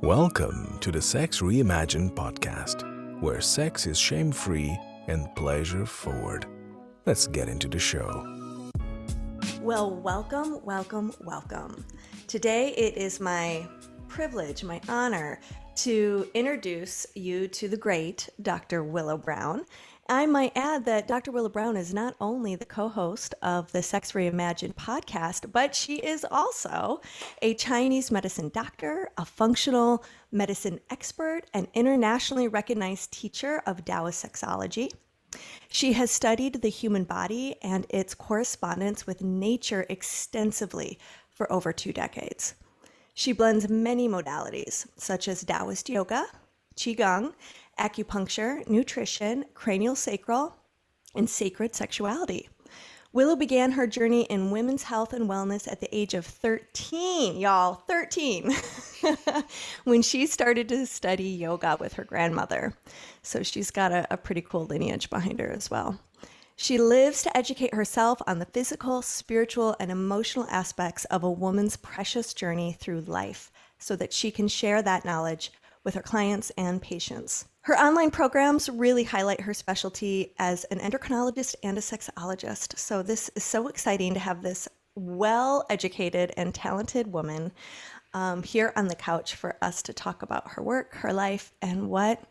Welcome to the Sex Reimagined podcast, where sex is shame-free and pleasure-forward. Let's get into the show. Well, welcome. Today it is my privilege, my honor to introduce you to the great Dr. Willow Brown. I might add that Dr. Willow Brown is not only the co-host of the Sex Reimagined podcast, but she is also a Chinese medicine doctor, a functional medicine expert, an internationally recognized teacher of Taoist sexology. She has studied the human body and its correspondence with nature extensively for over 2 decades. She blends many modalities, such as Taoist yoga, Qigong, acupuncture, nutrition, craniosacral, and sacred sexuality. Willow began her journey in women's health and wellness at the age of 13, y'all, 13, when she started to study yoga with her grandmother. So she's got a pretty cool lineage behind her as well. She lives to educate herself on the physical, spiritual, and emotional aspects of a woman's precious journey through life so that she can share that knowledge with her clients and patients. Her online programs really highlight her specialty as an endocrinologist and a sexologist. So this is so exciting to have this well-educated and talented woman here on the couch for us to talk about her work, her life, and what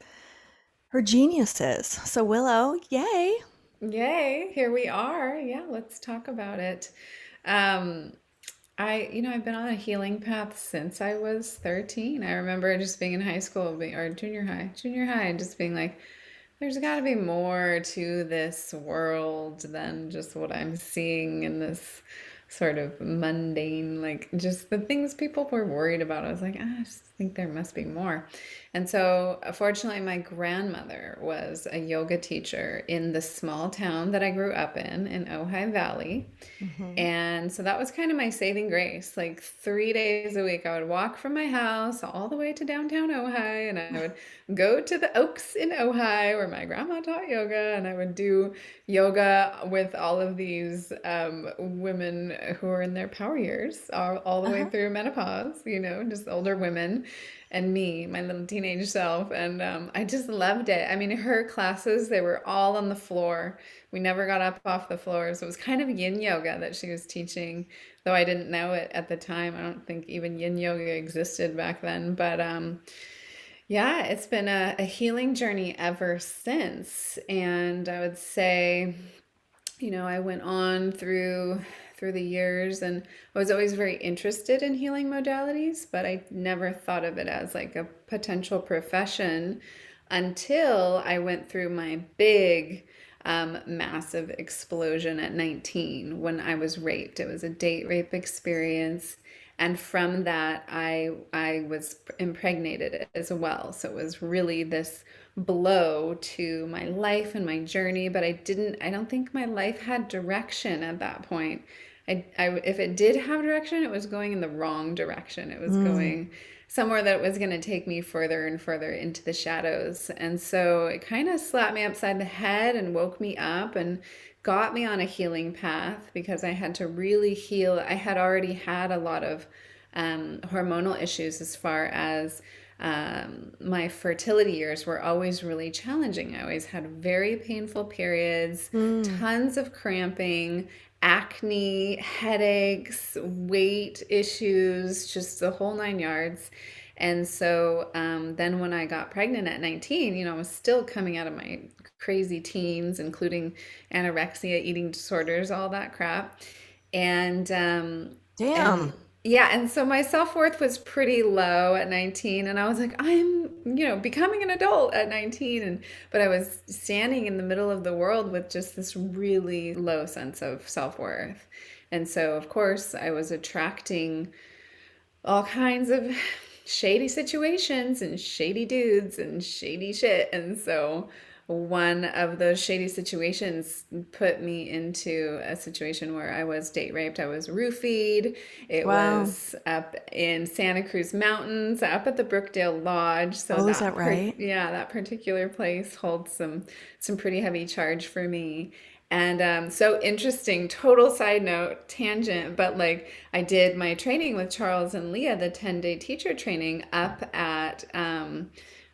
her genius is. So Willow, yay! Yay, here we are. Yeah, let's talk about it. I've been on a healing path since I was 13. I remember just being in high school or junior high, and just being like, there's got to be more to this world than just what I'm seeing in this sort of mundane, like just the things people were worried about. I was like, I just think there must be more. And so, fortunately, my grandmother was a yoga teacher in the small town that I grew up in Ojai Valley. And so that was kind of my saving grace. Like 3 days a week, I would walk from my house all the way to downtown Ojai, and I would go to the Oaks in Ojai where my grandma taught yoga, and I would do yoga with all of these women who are in their power years, all the way through menopause, just older women. And me, my little teenage self. And I just loved it. I mean, her classes, they were all on the floor. We never got up off the floor. So it was kind of yin yoga that she was teaching, though I didn't know it at the time. I don't think even yin yoga existed back then. But yeah, it's been a healing journey ever since. And I would say, I went on through the years, and I was always very interested in healing modalities, but I never thought of it as like a potential profession until I went through my big massive explosion at 19 when I was raped. It was a date rape experience. And from that, I was impregnated as well. So it was really this blow to my life and my journey. But I don't think my life had direction at that point. If it did have direction, it was going in the wrong direction. It was going somewhere that was going to take me further and further into the shadows. And so it kind of slapped me upside the head and woke me up and got me on a healing path because I had to really heal. I had already had a lot of hormonal issues as far as my fertility years were always really challenging. I always had very painful periods, tons of cramping, acne, headaches, weight issues, just the whole 9 yards. And so then when I got pregnant at 19, I was still coming out of my crazy teens, including anorexia, eating disorders, all that crap. And Damn. and so my self-worth was pretty low at 19, and I was like, I'm, becoming an adult at 19, but I was standing in the middle of the world with just this really low sense of self-worth. And so, of course, I was attracting all kinds of shady situations and shady dudes and shady shit. And so one of those shady situations put me into a situation where I was date raped. I was roofied. It Wow. was up in Santa Cruz Mountains, up at the Brookdale Lodge. So Oh, is that right? yeah, that particular place holds some pretty heavy charge for me. And so interesting, total side note, tangent, but like I did my training with Charles and Leah, the 10-day teacher training up at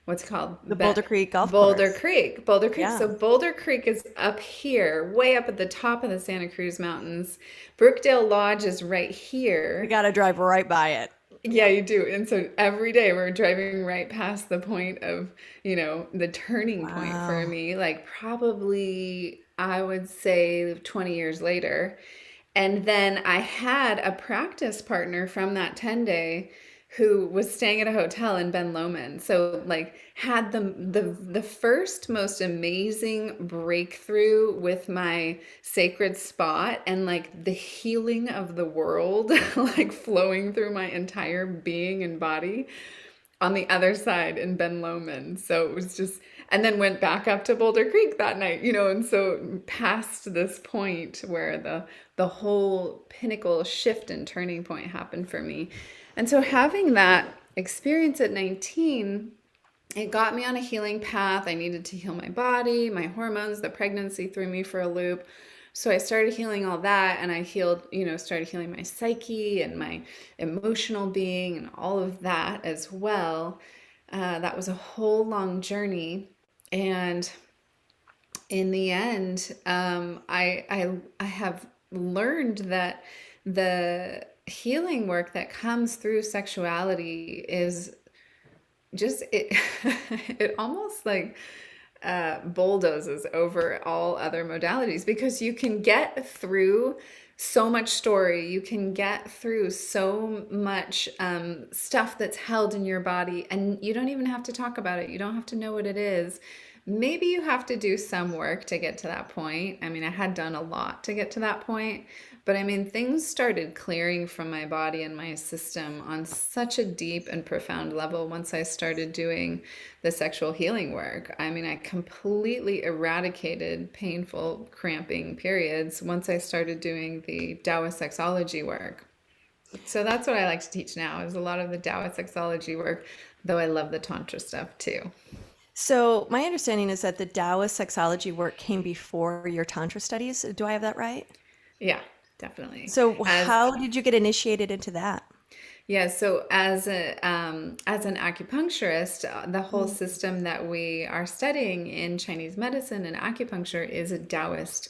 what's it called? The Boulder Creek Golf Boulder Course. Creek. Boulder Creek. Yeah. So Boulder Creek is up here, way up at the top of the Santa Cruz Mountains. Brookdale Lodge is right We here. got to drive right by it. Yeah, you do. And so every day we're driving right past the point of, the turning point for Wow. me, like probably I would say 20 years later. And then I had a practice partner from that 10 day who was staying at a hotel in Ben Lomond. So like had the first most amazing breakthrough with my sacred spot and like the healing of the world like flowing through my entire being and body on the other side in Ben Lomond. So it was just, and then went back up to Boulder Creek that night, and so past this point where the whole pinnacle shift and turning point happened for me. And so having that experience at 19, it got me on a healing path. I needed to heal my body, my hormones, the pregnancy threw me for a loop. So I started healing all that, and I healed, started healing my psyche and my emotional being and all of that as well. That was a whole long journey. And in the end, I have learned that the healing work that comes through sexuality is just it it almost like bulldozes over all other modalities, because you can get through so much story, you can get through so much stuff that's held in your body, and you don't even have to talk about it. You don't have to know what it is. Maybe you have to do some work to get to that point. I mean, I had done a lot to get to that point, but I mean, things started clearing from my body and my system on such a deep and profound level once I started doing the sexual healing work. I mean, I completely eradicated painful, cramping periods once I started doing the Taoist sexology work. So that's what I like to teach now, is a lot of the Taoist sexology work, though I love the Tantra stuff too. So my understanding is that the Taoist sexology work came before your Tantra studies. Do I have that right? Yeah, definitely. So As how did you get initiated into that? Yeah, so as an acupuncturist, the whole Mm. system that we are studying in Chinese medicine and acupuncture is a Taoist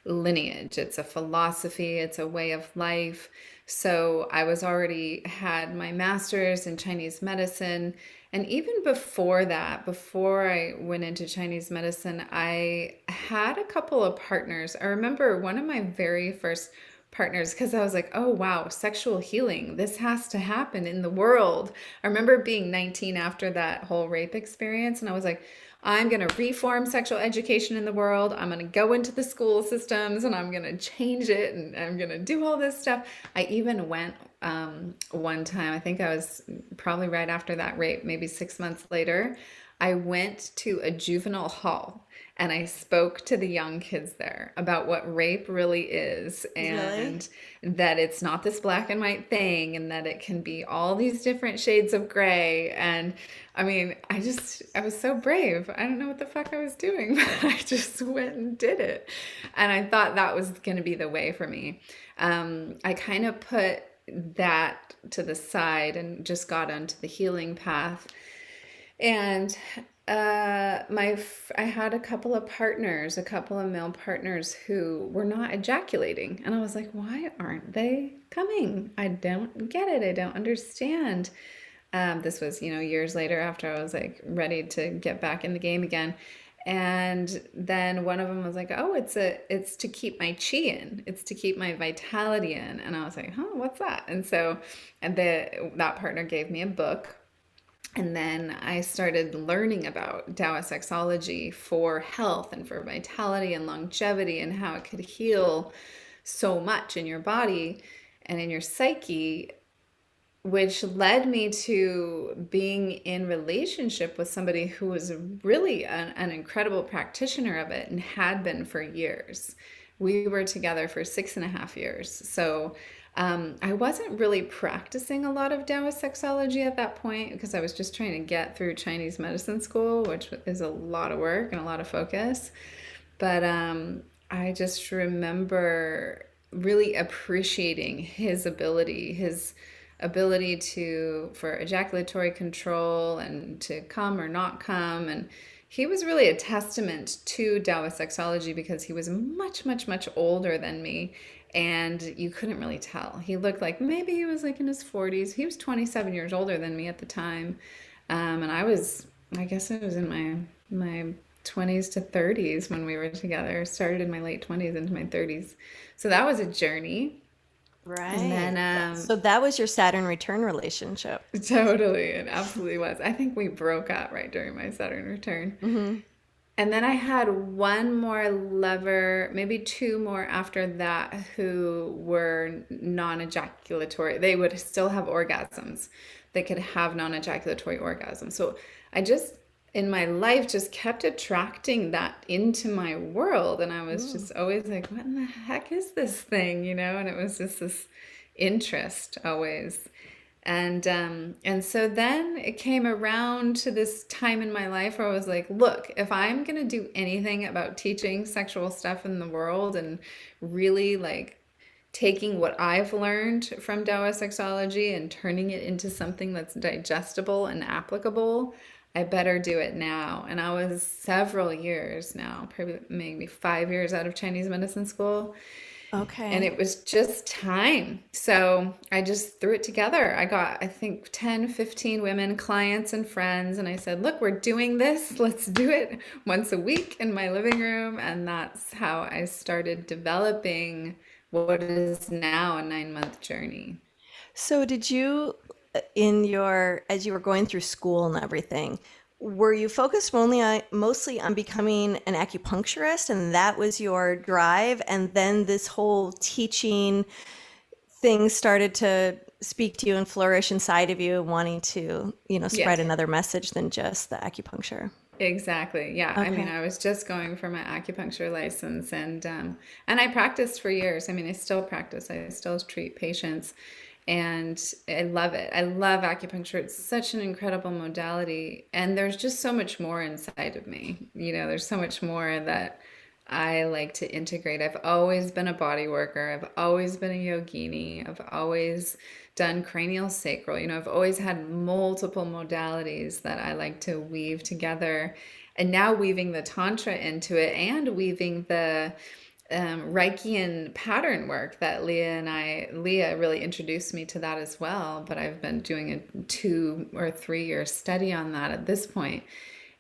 lineage. It's a philosophy, it's a way of life. So I was already had my master's in Chinese medicine, and even before that, before I went into Chinese medicine, I had a couple of partners. I remember one of my very first partners, because I was like, oh wow, sexual healing, this has to happen in the world. I remember being 19 after that whole rape experience, and I was like, I'm going to reform sexual education in the world. I'm going to go into the school systems and I'm going to change it and I'm going to do all this stuff. I even went one time, I think I was probably right after that rape, maybe 6 months later. I went to a juvenile hall and I spoke to the young kids there about what rape really is, Really? and that it's not this black and white thing, and that it can be all these different shades of gray. And I mean, I was so brave. I don't know what the fuck I was doing, but I just went and did it. And I thought that was going to be the way for me. I kind of put that to the side and just got onto the healing path. And I had a couple of partners, a couple of male partners who were not ejaculating, and I was like, why aren't they coming? I don't get it. I don't understand. This was, years later after I was like ready to get back in the game again. And then one of them was like, "Oh, it's to keep my chi in. It's to keep my vitality in." And I was like, "Huh, what's that?" And so, that partner gave me a book, and then I started learning about Taoist sexology for health and for vitality and longevity, and how it could heal so much in your body and in your psyche, which led me to being in relationship with somebody who was really an incredible practitioner of it and had been for years. We were together for 6.5 years. So I wasn't really practicing a lot of Taoist sexology at that point, because I was just trying to get through Chinese medicine school, which is a lot of work and a lot of focus. But I just remember really appreciating his ability to for ejaculatory control and to come or not come. And he was really a testament to Taoist sexology because he was much, much, much older than me. And you couldn't really tell. He looked like maybe he was like in his 40s. He was 27 years older than me at the time. And I guess I was in my 20s to 30s when we were together. Started in my late 20s into my 30s. So that was a journey. And Right. then So that was your Saturn return relationship. totally, it absolutely was. I think we broke up right during my Saturn return. Hmm. And then I had one more lover, maybe two more after that, who were non-ejaculatory. They would still have orgasms. They could have non-ejaculatory orgasms. So I just, in my life, just kept attracting that into my world. And I was Mm. just always like, what in the heck is this thing, you know? And it was just this interest always. And so then it came around to this time in my life where I was like, look, if I'm gonna do anything about teaching sexual stuff in the world and really like taking what I've learned from Taoist sexology and turning it into something that's digestible and applicable, I better do it now. And I was several years now, probably maybe 5 years out of Chinese medicine school. And Okay. it was just time. So I just threw it together. I got, I think, 10, 15 women, clients, and friends. And I said, look, we're doing this. Let's do it once a week in my living room. And that's how I started developing what is now a 9-month journey. So did you, in your, as you were going through school and everything, were you focused mostly on becoming an acupuncturist and that was your drive? And then this whole teaching thing started to speak to you and flourish inside of you, wanting to, spread Yes. another message than just the acupuncture. Exactly. Yeah. I mean, Okay. I was just going for my acupuncture license and I practiced for years. I mean, I still practice. I still treat patients and I love it. I love acupuncture. It's such an incredible modality and there's just so much more inside of me. You know, there's so much more that I like to integrate. I've always been a body worker. I've always been a yogini. I've always done cranial sacral. You know, I've always had multiple modalities that I like to weave together. And now weaving the Tantra into it and weaving the Reichian pattern work that Leah really introduced me to that as well. But I've been doing a 2 or 3 year study on that at this point.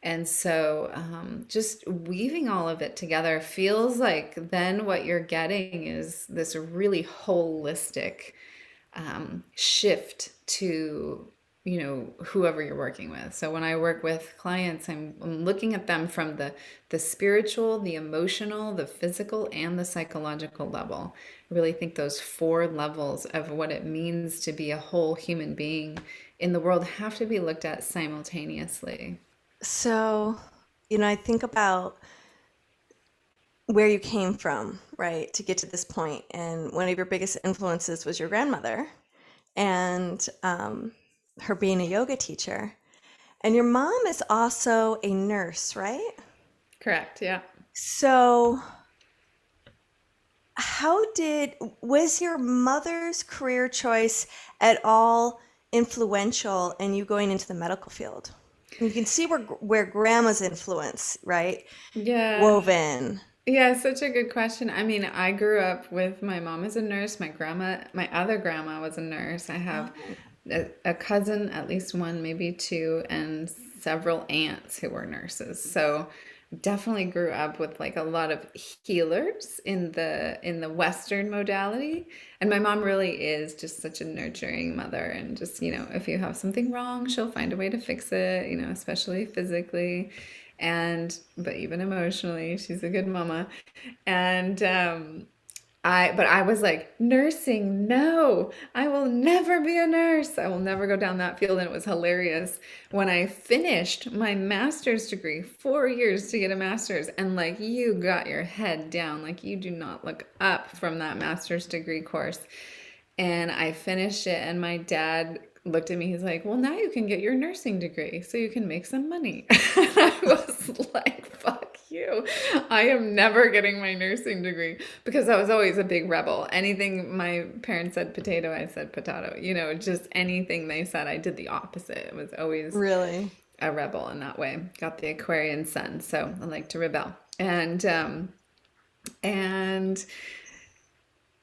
And so just weaving all of it together feels like then what you're getting is this really holistic shift to whoever you're working with. So when I work with clients, I'm looking at them from the spiritual, the emotional, the physical, and the psychological level. I really think those four levels of what it means to be a whole human being in the world have to be looked at simultaneously. So, I think about where you came from, right, to get to this point. And one of your biggest influences was your grandmother and her being a yoga teacher. And your mom is also a nurse, right? Correct, yeah. So, was your mother's career choice at all influential in you going into the medical field? You can see where grandma's influence, right? Yeah. Woven. Yeah, such a good question. I mean, I grew up with my mom as a nurse, my other grandma was a nurse. I have Oh, a cousin, at least one, maybe two, and several aunts who were nurses. So definitely grew up with like a lot of healers in the Western modality. And my mom really is just such a nurturing mother and just, if you have something wrong, she'll find a way to fix it, especially physically and but even emotionally, she's a good mama. And but I was like, nursing, no, I will never be a nurse. I will never go down that field. And it was hilarious when I finished my master's degree, 4 years to get a master's. And like, you got your head down, like, you do not look up from that master's degree course. And I finished it, and my dad looked at me. He's like, well, now you can get your nursing degree so you can make some money. And I was like, fuck you. I am never getting my nursing degree because I was always a big rebel. Anything my parents said potato, I said potato. Just anything they said, I did the opposite. It was always Really? a rebel in that way. Got the Aquarian sun, so I like to rebel. And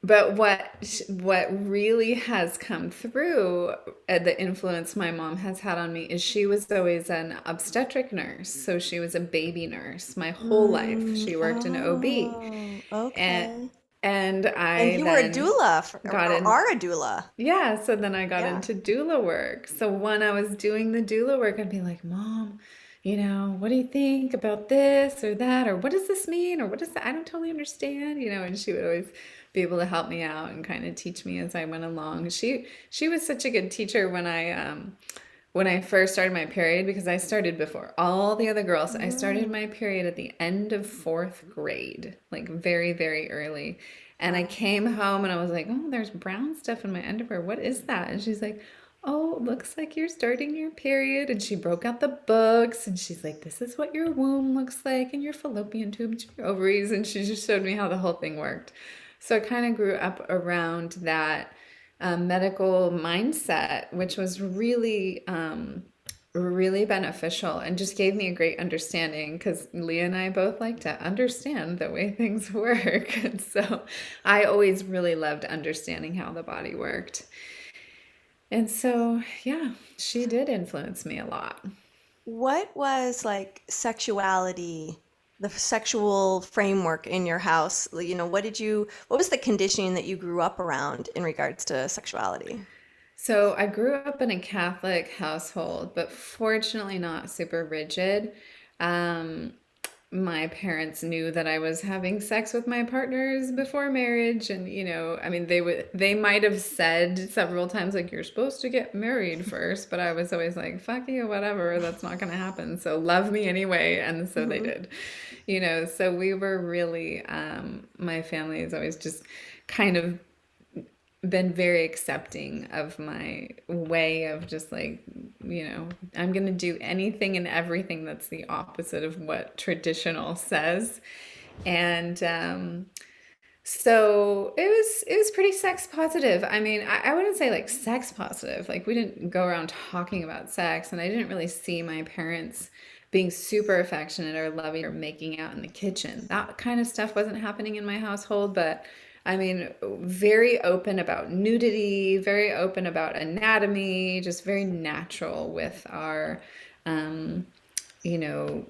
but what really has come through, the influence my mom has had on me, is she was always an obstetric nurse. So she was a baby nurse my whole life. She worked in OB. Oh, And okay. and And I you were a then doula got or in. are a doula. Yeah, so then I got Yeah. into doula work. So when I was doing the doula work, I'd be like, Mom, what do you think about this or that? Or what does this mean? Or what does that? I don't totally understand, and she would always be able to help me out and kind of teach me as I went along. She was such a good teacher when I first started my period, because I started before all the other girls. I started Mm, my period at the end of fourth grade, like very, very early. And I wow. came home and I was like, oh, there's brown stuff in my underwear. What is that? And she's like, oh, looks like you're starting your period. And she broke out the books and she's like, this is what your womb looks like and your fallopian tubes, your ovaries. And she just showed me how the whole thing worked. So I kind of grew up around that medical mindset, which was really beneficial and just gave me a great understanding, because Leah and I both like to understand the way things work. And so I always really loved understanding how the body worked. And so, yeah, she did influence me a lot. What was like sexuality, the sexual framework in your house? What was the conditioning that you grew up around in regards to sexuality? So I grew up in a Catholic household, but fortunately not super rigid. Um, my parents knew that I was having sex with my partners before marriage, and I mean, they might have said several times like, you're supposed to get married first, but I was always like, fuck you, whatever, that's not gonna happen, so love me anyway. And so they Hmm. did. So we were really, my family has always just kind of been very accepting of my way of just like, I'm going to do anything and everything that's the opposite of what traditional says. And so it was pretty sex positive. I mean, I wouldn't say like sex positive. Like we didn't go around talking about sex, and I didn't really see my parents being super affectionate or loving or making out in the kitchen. That kind of stuff wasn't happening in my household, but I mean, very open about nudity, very open about anatomy, just very natural with our um,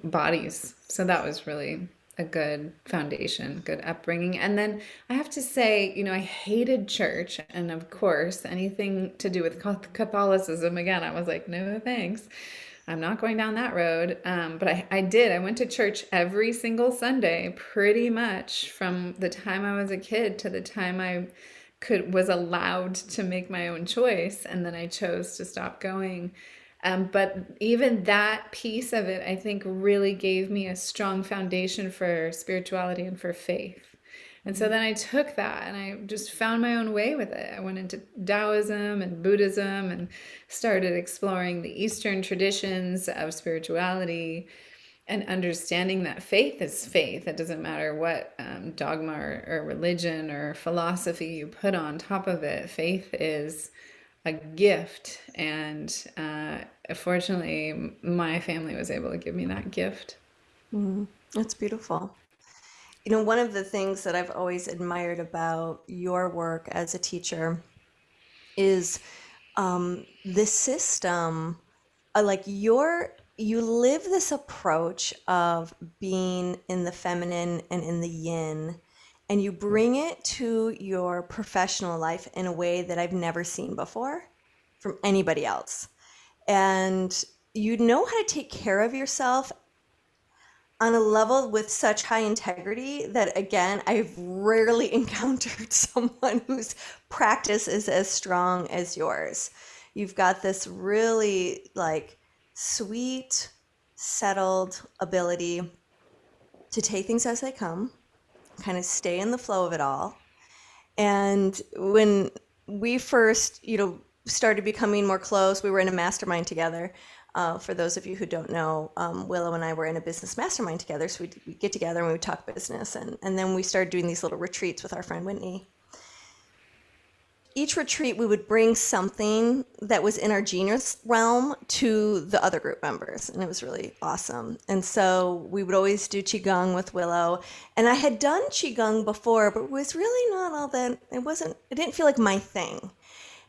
bodies. So that was really a good foundation, good upbringing. And then I have to say, I hated church. And of course, anything to do with Catholicism, again, I was like, no thanks. I'm not going down that road. But I did. I went to church every single Sunday, pretty much from the time I was a kid to the time I was allowed to make my own choice, and then I chose to stop going. But even that piece of it, I think, really gave me a strong foundation for spirituality and for faith. And so then I took that and I just found my own way with it. I went into Taoism and Buddhism and started exploring the Eastern traditions of spirituality and understanding that faith is faith. It doesn't matter what dogma or religion or philosophy you put on top of it. Faith is a gift. And fortunately, my family was able to give me that gift. Hmm. That's beautiful. One of the things that I've always admired about your work as a teacher is this system, like you live this approach of being in the feminine and in the yin, and you bring it to your professional life in a way that I've never seen before from anybody else. And you know how to take care of yourself on a level with such high integrity that, again, I've rarely encountered someone whose practice is as strong as yours. You've got this really like sweet, settled ability to take things as they come, kind of stay in the flow of it all. And when we first, started becoming more close. We were in a mastermind together. For those of you who don't know, Willow and I were in a business mastermind together. So we'd get together and we would talk business. And then we started doing these little retreats with our friend Whitney. Each retreat, we would bring something that was in our genius realm to the other group members, and it was really awesome. And so we would always do Qigong with Willow. And I had done Qigong before, but it was really not all that, it didn't feel like my thing.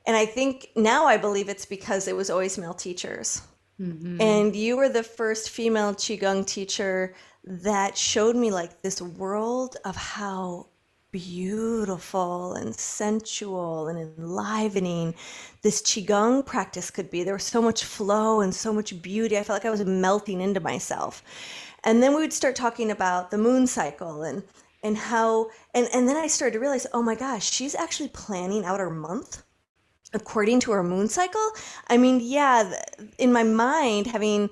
And I think now I believe it's because it was always male teachers. And you were the first female Qigong teacher that showed me like this world of how beautiful and sensual and enlivening this Qigong practice could be. There was so much flow and so much beauty. I felt like I was melting into myself. And then we would start talking about the moon cycle and how, and then I started to realize, oh my gosh, she's actually planning out her month according to her moon cycle. I mean, yeah, in my mind, having,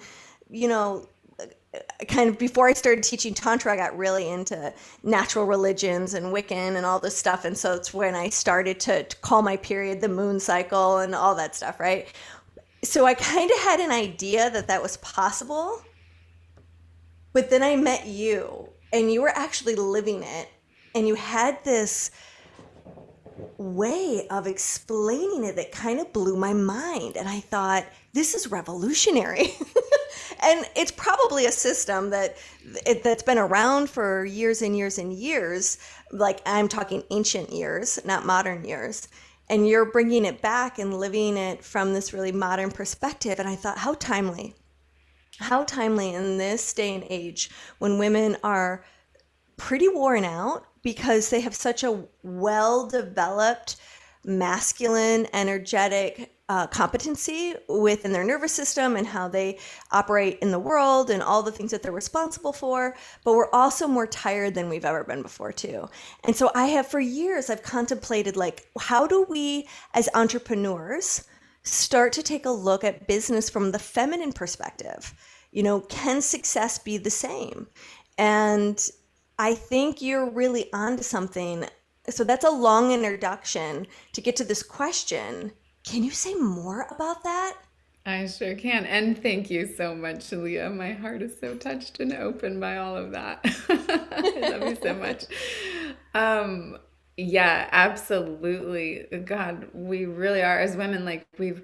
kind of before I started teaching Tantra, I got really into natural religions and Wiccan and all this stuff. And so it's when I started to call my period the moon cycle and all that stuff, right? So I kind of had an idea that was possible. But then I met you and you were actually living it. And you had this way of explaining it that kind of blew my mind. And I thought, this is revolutionary. And it's probably a system that's been around for years and years and years. Like I'm talking ancient years, not modern years. And you're bringing it back and living it from this really modern perspective. And I thought, how timely in this day and age when women are pretty worn out because they have such a well-developed masculine, energetic competency within their nervous system and how they operate in the world and all the things that they're responsible for. But we're also more tired than we've ever been before too. And so for years, I've contemplated like, how do we as entrepreneurs start to take a look at business from the feminine perspective? Can success be the same? And I think you're really onto something. So that's a long introduction to get to this question. Can you say more about that? I sure can. And thank you so much, Leah. My heart is so touched and open by all of that. I love you so much. Yeah, absolutely. God, we really are as women, like we've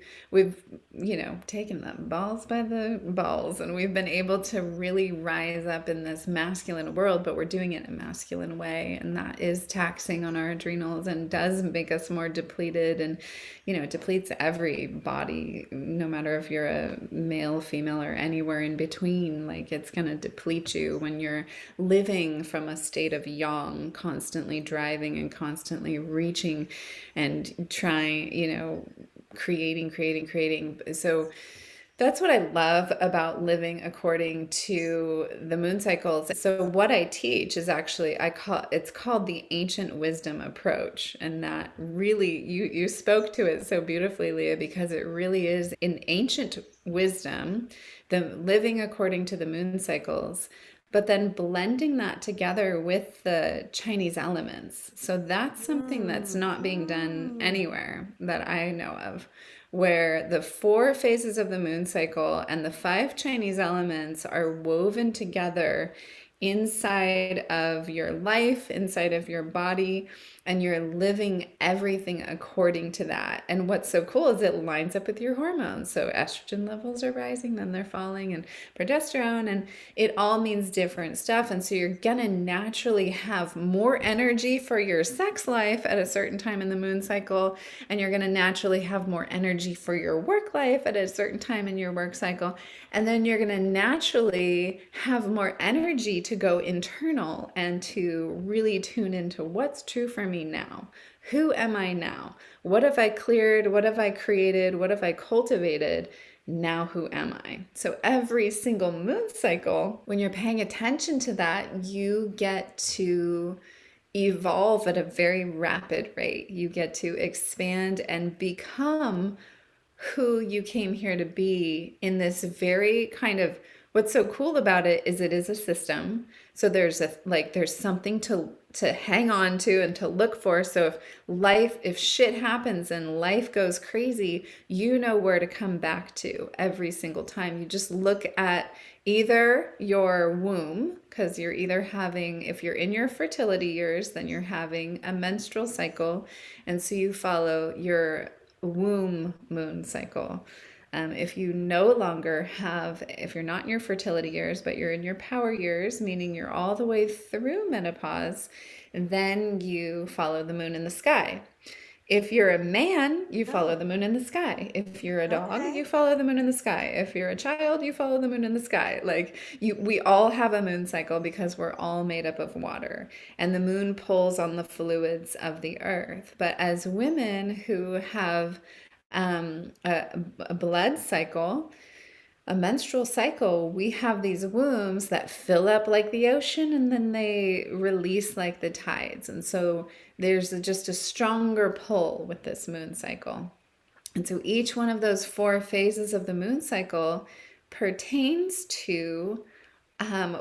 taken the balls by the balls and we've been able to really rise up in this masculine world, but we're doing it in a masculine way. And that is taxing on our adrenals and does make us more depleted and, it depletes every body, no matter if you're a male, female, or anywhere in between. Like it's going to deplete you when you're living from a state of yang, constantly driving and constantly reaching and trying, creating. So that's what I love about living according to the moon cycles. So what I teach is actually, it's called the ancient wisdom approach. And that really, you spoke to it so beautifully, Leah, because it really is in ancient wisdom, the living according to the moon cycles, but then blending that together with the Chinese elements. So that's something that's not being done anywhere that I know of, where the 4 phases of the moon cycle and the 5 Chinese elements are woven together inside of your life, inside of your body, and you're living everything according to that. And what's so cool is it lines up with your hormones. So estrogen levels are rising, then they're falling, and progesterone, and it all means different stuff. And so you're gonna naturally have more energy for your sex life at a certain time in the moon cycle, and you're gonna naturally have more energy for your work life at a certain time in your work cycle. And then you're gonna naturally have more energy to go internal and to really tune into what's true for me now. Who am I now? What have I cleared? What have I created? What have I cultivated? Now who am I? So every single moon cycle, when you're paying attention to that, you get to evolve at a very rapid rate. You get to expand and become who you came here to be in this very kind of, what's so cool about it is a system. So there's something to to hang on to and to look for. So if shit happens and life goes crazy, you know where to come back to every single time. You just look at either your womb, because you're either having, if you're in your fertility years, then you're having a menstrual cycle. And so you follow your womb moon cycle. If you no longer have, if you're not in your fertility years, but you're in your power years, meaning you're all the way through menopause, then you follow the moon in the sky. If you're a man, you follow the moon in the sky. If you're a dog, Okay. you follow the moon in the sky. If you're a child, you follow the moon in the sky. We all have a moon cycle because we're all made up of water, and the moon pulls on the fluids of the earth. But as women who have a blood cycle, a menstrual cycle, we have these wombs that fill up like the ocean and then they release like the tides. And so there's just a stronger pull with this moon cycle. And so each one of those 4 phases of the moon cycle pertains to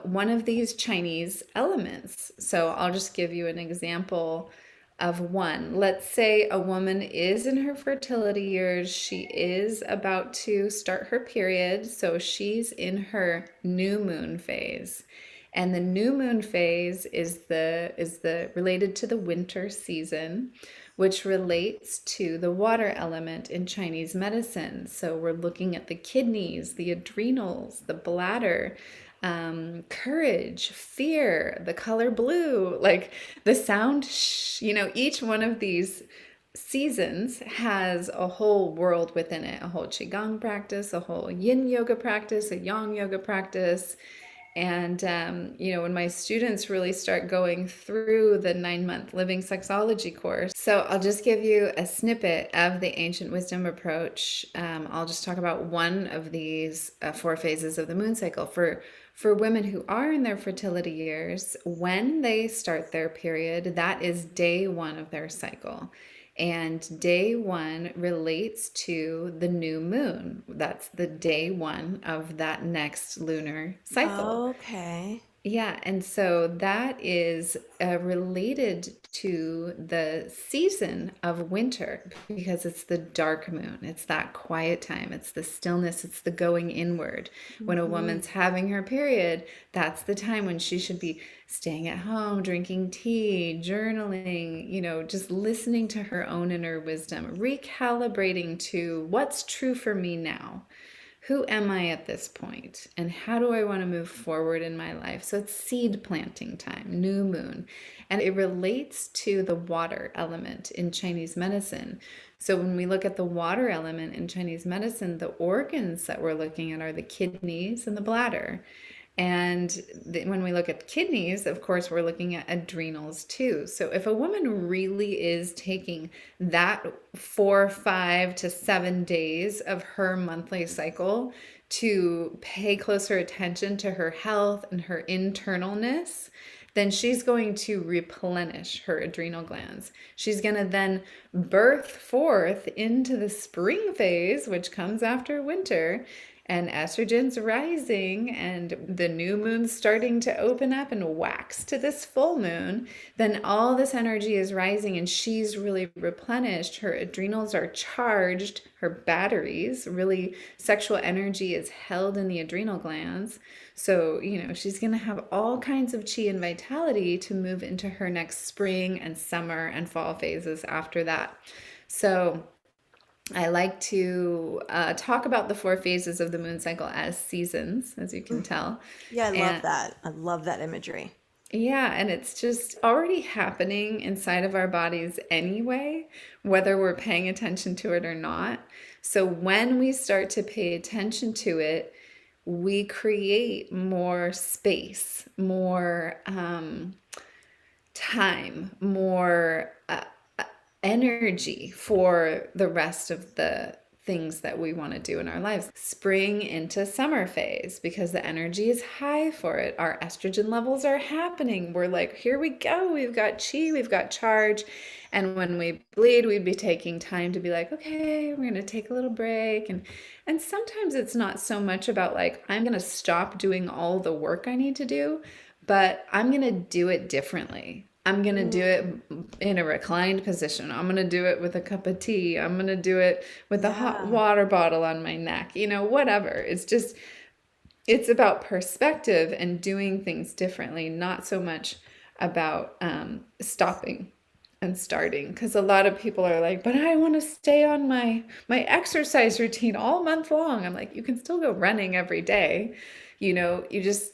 one of these Chinese elements. So I'll just give you an example of one. Let's say a woman is in her fertility years. She is about to start her period. So she's in her new moon phase. And the new moon phase is the related to the winter season, which relates to the water element in Chinese medicine. So we're looking at the kidneys, the adrenals, the bladder, courage, fear, the color blue, like the sound sh, each one of these seasons has a whole world within it, a whole qigong practice, a whole yin yoga practice, a yang yoga practice. And, when my students really start going through the 9-month living sexology course, so I'll just give you a snippet of the ancient wisdom approach. I'll just talk about one of these 4 phases of the moon cycle. For women who are in their fertility years, when they start their period, that is day 1 of their cycle. And day 1 relates to the new moon. That's the day 1 of that next lunar cycle. Okay. Yeah, and so that is related to the season of winter because it's the dark moon. It's that quiet time. It's the stillness. It's the going inward. When a woman's having her period, that's the time when she should be staying at home, drinking tea, journaling, just listening to her own inner wisdom, recalibrating to what's true for me now. Who am I at this point? And how do I want to move forward in my life? So it's seed planting time, new moon. And it relates to the water element in Chinese medicine. So when we look at the water element in Chinese medicine, the organs that we're looking at are the kidneys and the bladder. And when we look at kidneys, of course, we're looking at adrenals too. So if a woman really is taking that 4, 5 to 7 days of her monthly cycle to pay closer attention to her health and her internalness, then she's going to replenish her adrenal glands. She's going to then birth forth into the spring phase, which comes after winter, and estrogen's rising and the new moon's starting to open up and wax to this full moon, then all this energy is rising and she's really replenished. Her adrenals are charged, her batteries, really sexual energy is held in the adrenal glands. So, she's going to have all kinds of chi and vitality to move into her next spring and summer and fall phases after that. So I like to talk about the 4 phases of the moon cycle as seasons, as you can tell. Yeah, I love And that. I love that imagery. yeah, and it's just already happening inside of our bodies anyway, whether we're paying attention to it or not. So when we start to pay attention to it, we create more space, more time, more energy for the rest of the things that we want to do in our lives. Spring into summer phase because the energy is high for it. Our estrogen levels are happening. We're like, here we go. We've got chi, we've got charge. And when we bleed, we'd be taking time to be like, okay, we're going to take a little break. And sometimes it's not so much about like, I'm going to stop doing all the work I need to do, but I'm going to do it differently. I'm going to do it in a reclined position. I'm going to do it with a cup of tea. I'm going to do it with a hot Yeah. water bottle on my neck, whatever. It's about perspective and doing things differently, not so much about stopping and starting. Because a lot of people are like, but I want to stay on my exercise routine all month long. I'm like, you can still go running every day. You just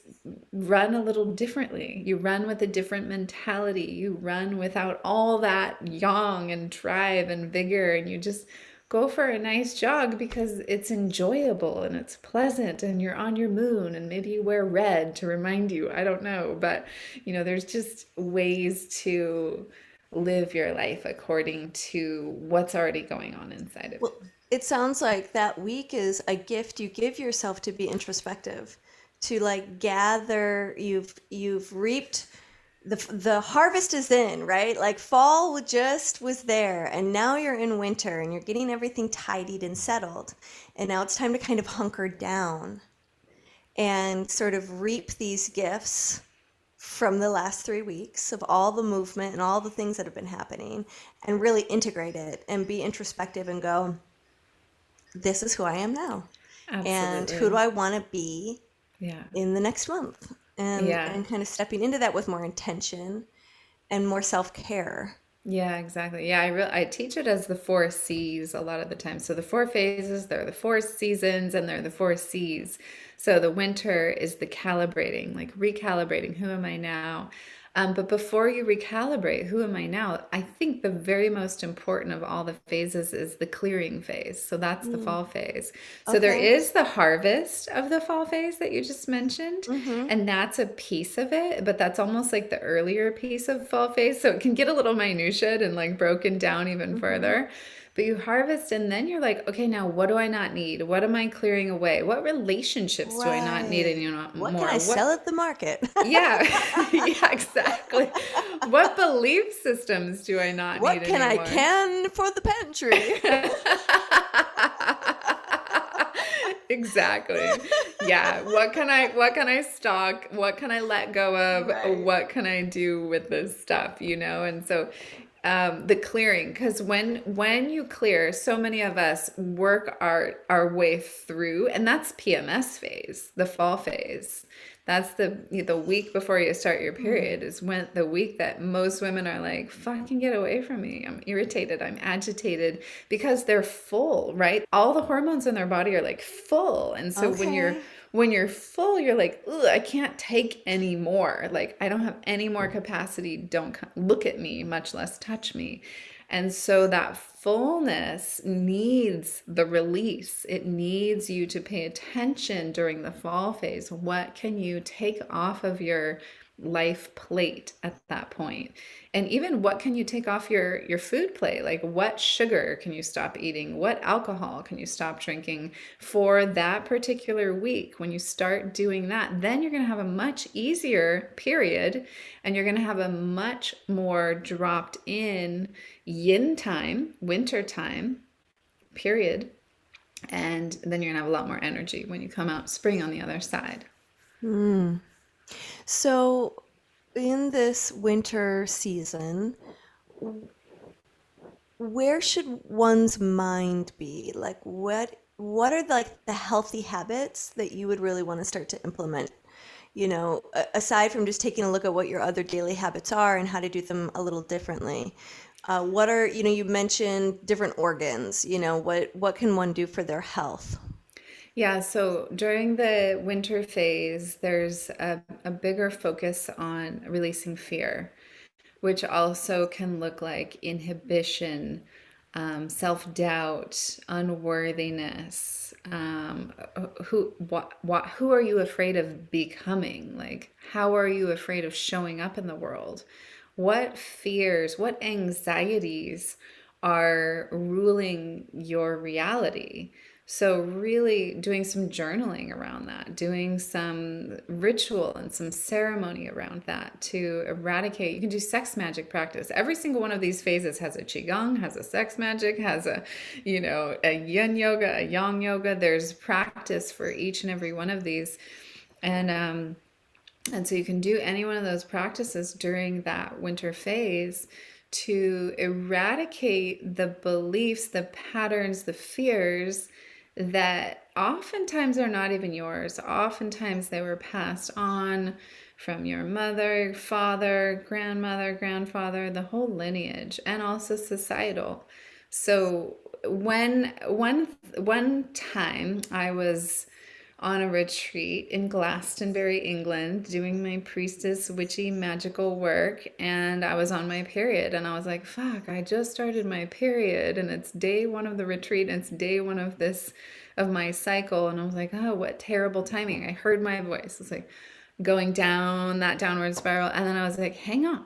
run a little differently. You run with a different mentality. You run without all that yang and drive and vigor, and you just go for a nice jog because it's enjoyable and it's pleasant and you're on your moon, and maybe you wear red to remind you. I don't know, but there's just ways to live your life according to what's already going on inside of Well, it sounds like that week is a gift you give yourself to be introspective, to like gather. You've reaped the harvest is in, right? Like fall just was there, and now you're in winter, and you're getting everything tidied and settled, and now it's time to kind of hunker down and sort of reap these gifts from the last 3 weeks of all the movement and all the things that have been happening, and really integrate it and be introspective and go, this is who I am now. it. And who do Absolutely. I want to be Yeah. in the next month? And Yeah. kind of stepping into that with more intention and more self-care. Yeah, exactly. Yeah, I teach it as the four C's a lot of the time. So the four phases, there are the four seasons, and there are the four C's. So the winter is the calibrating, like recalibrating. Who am I now? But before you recalibrate, who am I now? I think the very most important of all the phases is the clearing phase. So that's the Mm, fall phase. So there okay. is the harvest of the fall phase that you just mentioned, Mm-hmm. and that's a piece of it, but that's almost like the earlier piece of fall phase. So it can get a little minutiaed and like broken down even Mm-hmm. further. But you harvest, and then you're like, okay, now what do I not need? What am I clearing away? What relationships do I not need Right. What can anymore? I sell at the market? Yeah, yeah, exactly. What belief systems do I not need What can I anymore? can for the pantry? Exactly. Yeah. What can I stock? What can I let go of? Right. What can I do with this stuff, And so the clearing, because when you clear, so many of us work our way through, and that's PMS phase, the fall phase. That's the week before you start your Mm. period, is when the week that most women are like, fucking get away from me. I'm irritated. I'm agitated, because they're full, right? All the hormones in their body are like full. And so Okay. when you're full, you're like, ugh, I can't take any more. Like, I don't have any more capacity. Don't look at me, much less touch me. And so that fullness needs the release. It needs you to pay attention during the fall phase. What can you take off of your life plate at that point? And even what can you take off your food plate? Like, what sugar can you stop eating? What alcohol can you stop drinking for that particular week? When you start doing that, then you're going to have a much easier period, and you're going to have a much more dropped in yin time, winter time, period. And then you're going to have a lot more energy when you come out spring on the other side. Mm. So, in this winter season, where should one's mind be? Like, what are like the healthy habits that you would really want to start to implement? Aside from just taking a look at what your other daily habits are and how to do them a little differently. What are, you mentioned different organs, what can one do for their health? Yeah, so during the winter phase, there's a bigger focus on releasing fear, which also can look like inhibition, self-doubt, unworthiness. Who are you afraid of becoming? Like, how are you afraid of showing up in the world? What fears, what anxieties are ruling your reality? So, really doing some journaling around that, doing some ritual and some ceremony around that to eradicate. You can do sex magic practice. Every single one of these phases has a qigong, has a sex magic, has a yin yoga, a yang yoga. There's practice for each and every one of these. And And so you can do any one of those practices during that winter phase to eradicate the beliefs, the patterns, the fears that oftentimes are not even yours. Oftentimes they were passed on from your mother, father, grandmother, grandfather, the whole lineage, and also societal. So one time I was on a retreat in Glastonbury, England, doing my priestess witchy magical work, and I was on my period, and I was like, fuck, I just started my period, and it's day one of the retreat, and it's day one of my cycle, and I was like, oh, what terrible timing. I heard my voice. It's like going down that downward spiral, and then I was like, hang on,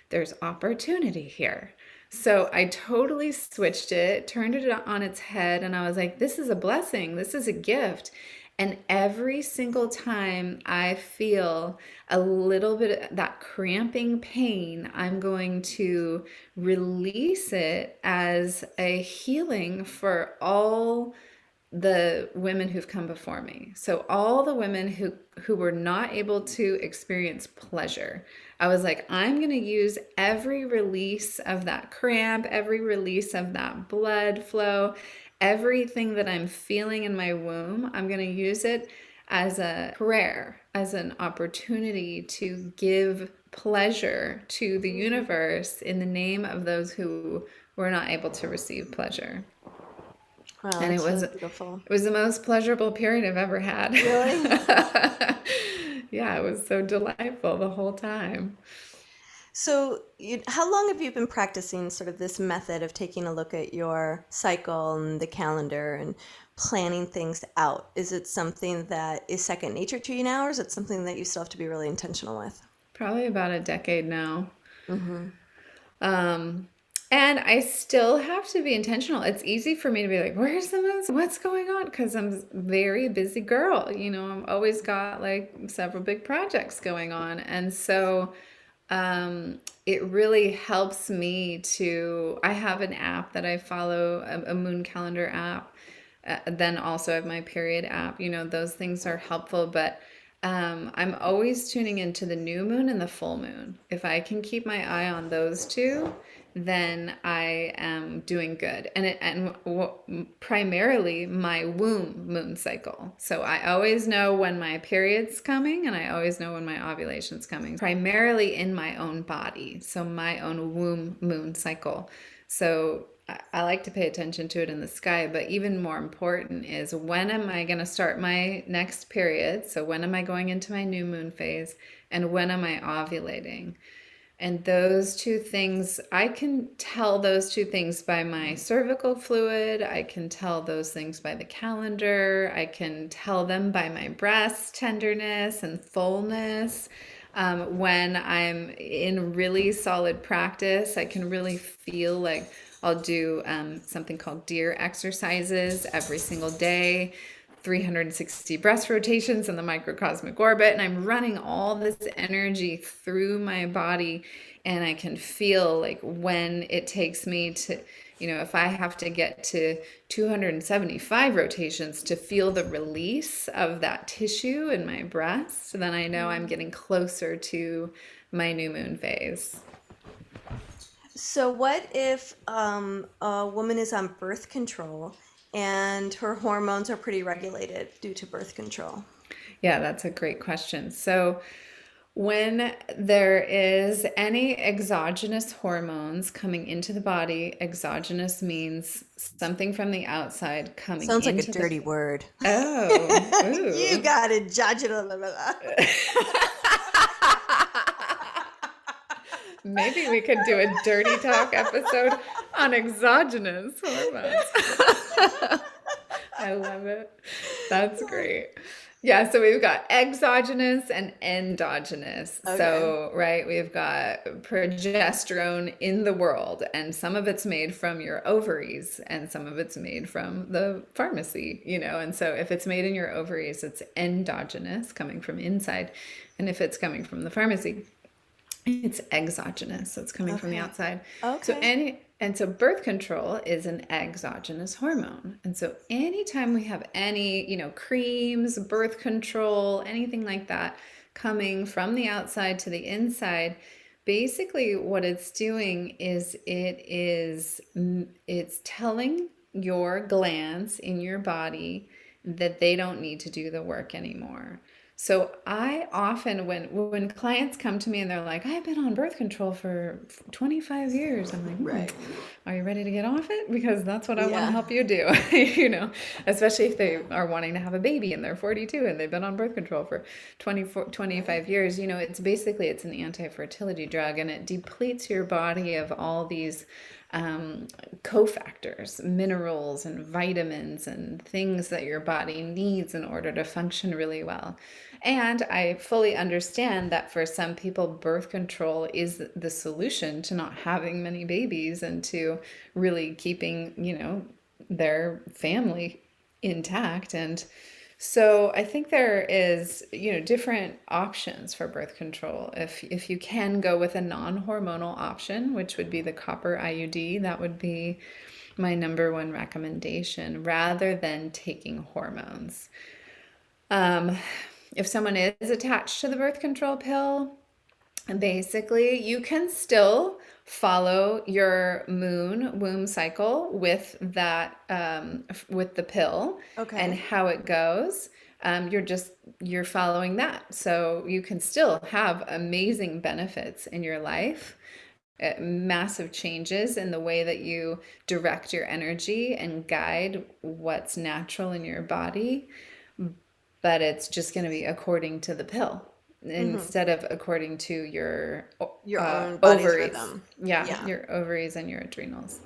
there's opportunity here. So I totally switched it, turned it on its head, and I was like, this is a blessing. This is a gift. And every single time I feel a little bit of that cramping pain, I'm going to release it as a healing for all the women who've come before me. So all the women who were not able to experience pleasure. I was like, I'm going to use every release of that cramp, every release of that blood flow, everything that I'm feeling in my womb, I'm going to use it as a prayer, as an opportunity to give pleasure to the universe in the name of those who were not able to receive pleasure. Wow, And that's so beautiful. it was the most pleasurable period I've ever had. Really? Yeah, it was so delightful the whole time. So, how long have you been practicing sort of this method of taking a look at your cycle and the calendar and planning things out? Is it something that is second nature to you now, or is it something that you still have to be really intentional with? Probably about a decade now. Mm-hmm. And I still have to be intentional. It's easy for me to be like, where's the moon? What's going on? Because I'm a very busy girl. I've always got like several big projects going on. And so it really helps me I have an app that I follow, a moon calendar app. Then also I have my period app. Those things are helpful, but I'm always tuning into the new moon and the full moon. If I can keep my eye on those two, then I am doing good. Primarily my womb moon cycle. So I always know when my period's coming, and I always know when my ovulation's coming. Primarily in my own body, so my own womb moon cycle. So I like to pay attention to it in the sky, but even more important is, when am I going to start my next period? So when am I going into my new moon phase, and when am I ovulating? And those two things, I can tell those two things by my cervical fluid. I can tell those things by the calendar. I can tell them by my breast tenderness and fullness. When I'm in really solid practice, I can really feel like I'll do something called deer exercises every single day. 360 breast rotations in the microcosmic orbit, and I'm running all this energy through my body, and I can feel like when it takes me to, if I have to get to 275 rotations to feel the release of that tissue in my breast, then I know I'm getting closer to my new moon phase. So, what if a woman is on birth control and her hormones are pretty regulated due to birth control? Yeah, that's a great question. So when there is any exogenous hormones coming into the body, exogenous means something from the outside coming Sounds like into a dirty word. Oh, ooh. You got it, judgmental. Maybe we could do a dirty talk episode on exogenous hormones. I love it. That's great. Yeah, so we've got exogenous and endogenous. Okay. So, right, we've got progesterone in the world, and some of it's made from your ovaries, and some of it's made from the pharmacy, and so if it's made in your ovaries, it's endogenous, coming from inside, and if it's coming from the pharmacy, it's exogenous, so it's coming from the outside. Okay. So birth control is an exogenous hormone. And so anytime we have any, creams, birth control, anything like that coming from the outside to the inside, basically what it's doing is it's telling your glands in your body that they don't need to do the work anymore. So I often, when clients come to me and they're like, I've been on birth control for 25 years, I'm like, Right. are you ready to get off it? Because that's what I want to Yeah. help you do, especially if they are wanting to have a baby and they're 42 and they've been on birth control for 25 years. It's an anti-fertility drug, and it depletes your body of all these cofactors, minerals and vitamins and things that your body needs in order to function really well. And I fully understand that for some people, birth control is the solution to not having many babies and to really keeping, their family intact. And so I think there is, different options for birth control. If you can go with a non-hormonal option, which would be the copper IUD, that would be my number one recommendation rather than taking hormones. If someone is attached to the birth control pill, basically, you can still follow your moon womb cycle with that with the pill and Okay. how it goes. You're following that, so you can still have amazing benefits in your life, massive changes in the way that you direct your energy and guide what's natural in your body, but it's just going to be according to the pill Mm-hmm. instead of according to your Your own body's ovaries. rhythm. Yeah, Yeah. your ovaries and your adrenals.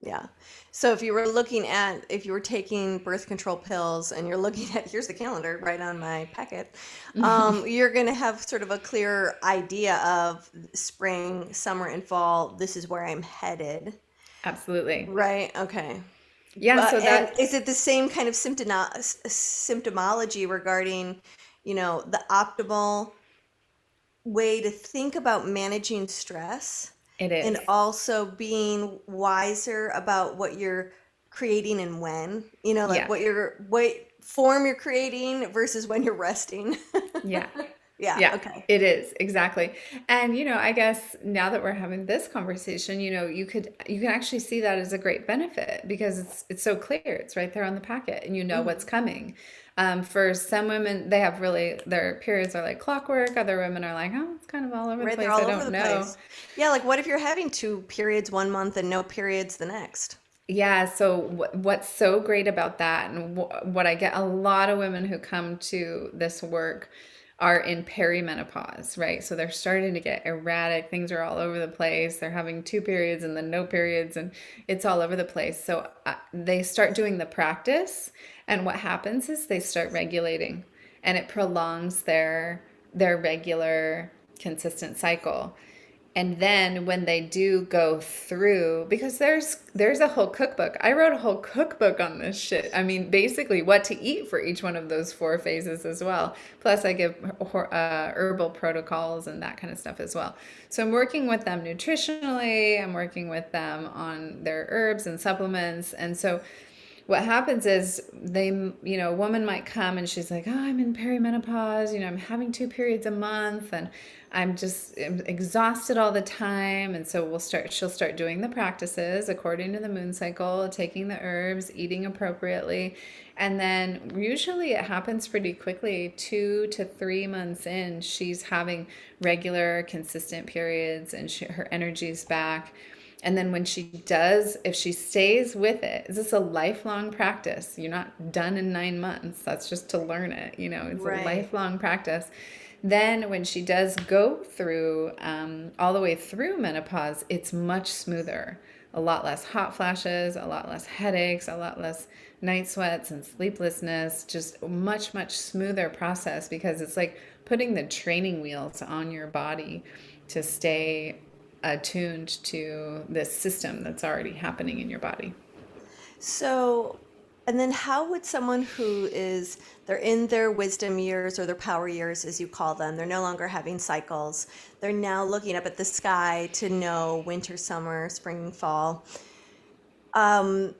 Yeah. So if you were taking birth control pills and you're looking at, here's the calendar right on my packet, you're going to have sort of a clear idea of spring, summer, and fall. This is where I'm headed. Absolutely. Right. Okay. Yeah, so And is that's it the same kind of symptomology regarding, the optimal way to think about managing stress it and is. also being wiser about what you're creating and when, like Yeah. what form you're creating versus when you're resting. Yeah. Yeah, Yeah, okay. it is exactly. And I guess now that we're having this conversation, you can actually see that as a great benefit because it's so clear. It's right there on the packet, and you know what's Mhm. coming. For some women, they have really their periods are like clockwork. Other women are like, oh, it's kind of all over the Right, they're place. I all over don't the know. place. Yeah, like what if you're having two periods one month and no periods the next? Yeah, so what's so great about that, and what I get a lot of women who come to this work are in perimenopause, right? So they're starting to get erratic, things are all over the place. They're having two periods and then no periods, and it's all over the place. So they start doing the practice, and what happens is they start regulating, and it prolongs their regular consistent cycle. And then when they do go through, because there's a whole cookbook. I wrote a whole cookbook on this shit. I mean, basically what to eat for each one of those four phases as well. Plus I give herbal protocols and that kind of stuff as well. So I'm working with them nutritionally. I'm working with them on their herbs and supplements. And so what happens is a woman might come and she's like, oh, I'm in perimenopause, I'm having two periods a month and I'm exhausted all the time. And so she'll start doing the practices according to the moon cycle, taking the herbs, eating appropriately. And then usually it happens pretty quickly, 2 to 3 months in, she's having regular, consistent periods and her energy's back. And then when she does, if she stays with it, this is a lifelong practice. You're not done in 9 months. That's just to learn it. It's a Right. lifelong practice. Then when she does go through, all the way through menopause, it's much smoother. A lot less hot flashes, a lot less headaches, a lot less night sweats and sleeplessness. Just a much, much smoother process because it's like putting the training wheels on your body to stay attuned to this system that's already happening in your body. So, and then how would someone they're in their wisdom years or their power years, as you call them, they're no longer having cycles. They're now looking up at the sky to know winter, summer, spring, fall. Um,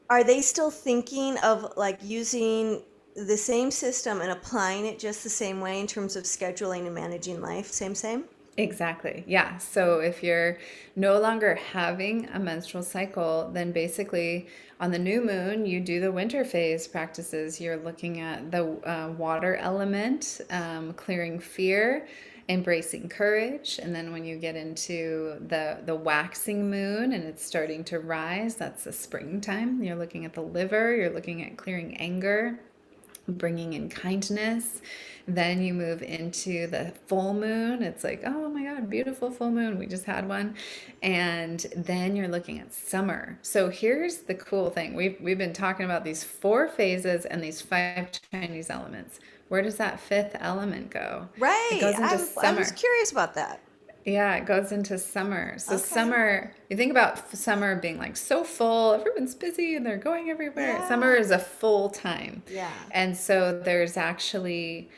are they still thinking of like using the same system and applying it just the same way in terms of scheduling and managing life. Same. Exactly. Yeah. So if you're no longer having a menstrual cycle, then basically on the new moon, you do the winter phase practices. You're looking at the water element, clearing fear, embracing courage. And then when you get into the waxing moon and it's starting to rise, that's the springtime. You're looking at the liver, you're looking at clearing anger, bringing in kindness. Then you move into the full moon. It's like, oh my God, beautiful full moon. We just had one. And then you're looking at summer. So here's the cool thing. We've been talking about these 4 phases and these 5 Chinese elements. Where does that 5th element go? It Right. goes into I was summer. curious about that. Yeah, it goes into summer. So Okay. summer, you think about summer being like so full, everyone's busy and they're going everywhere. Summer Yeah. is a full time. Yeah. And so there's actually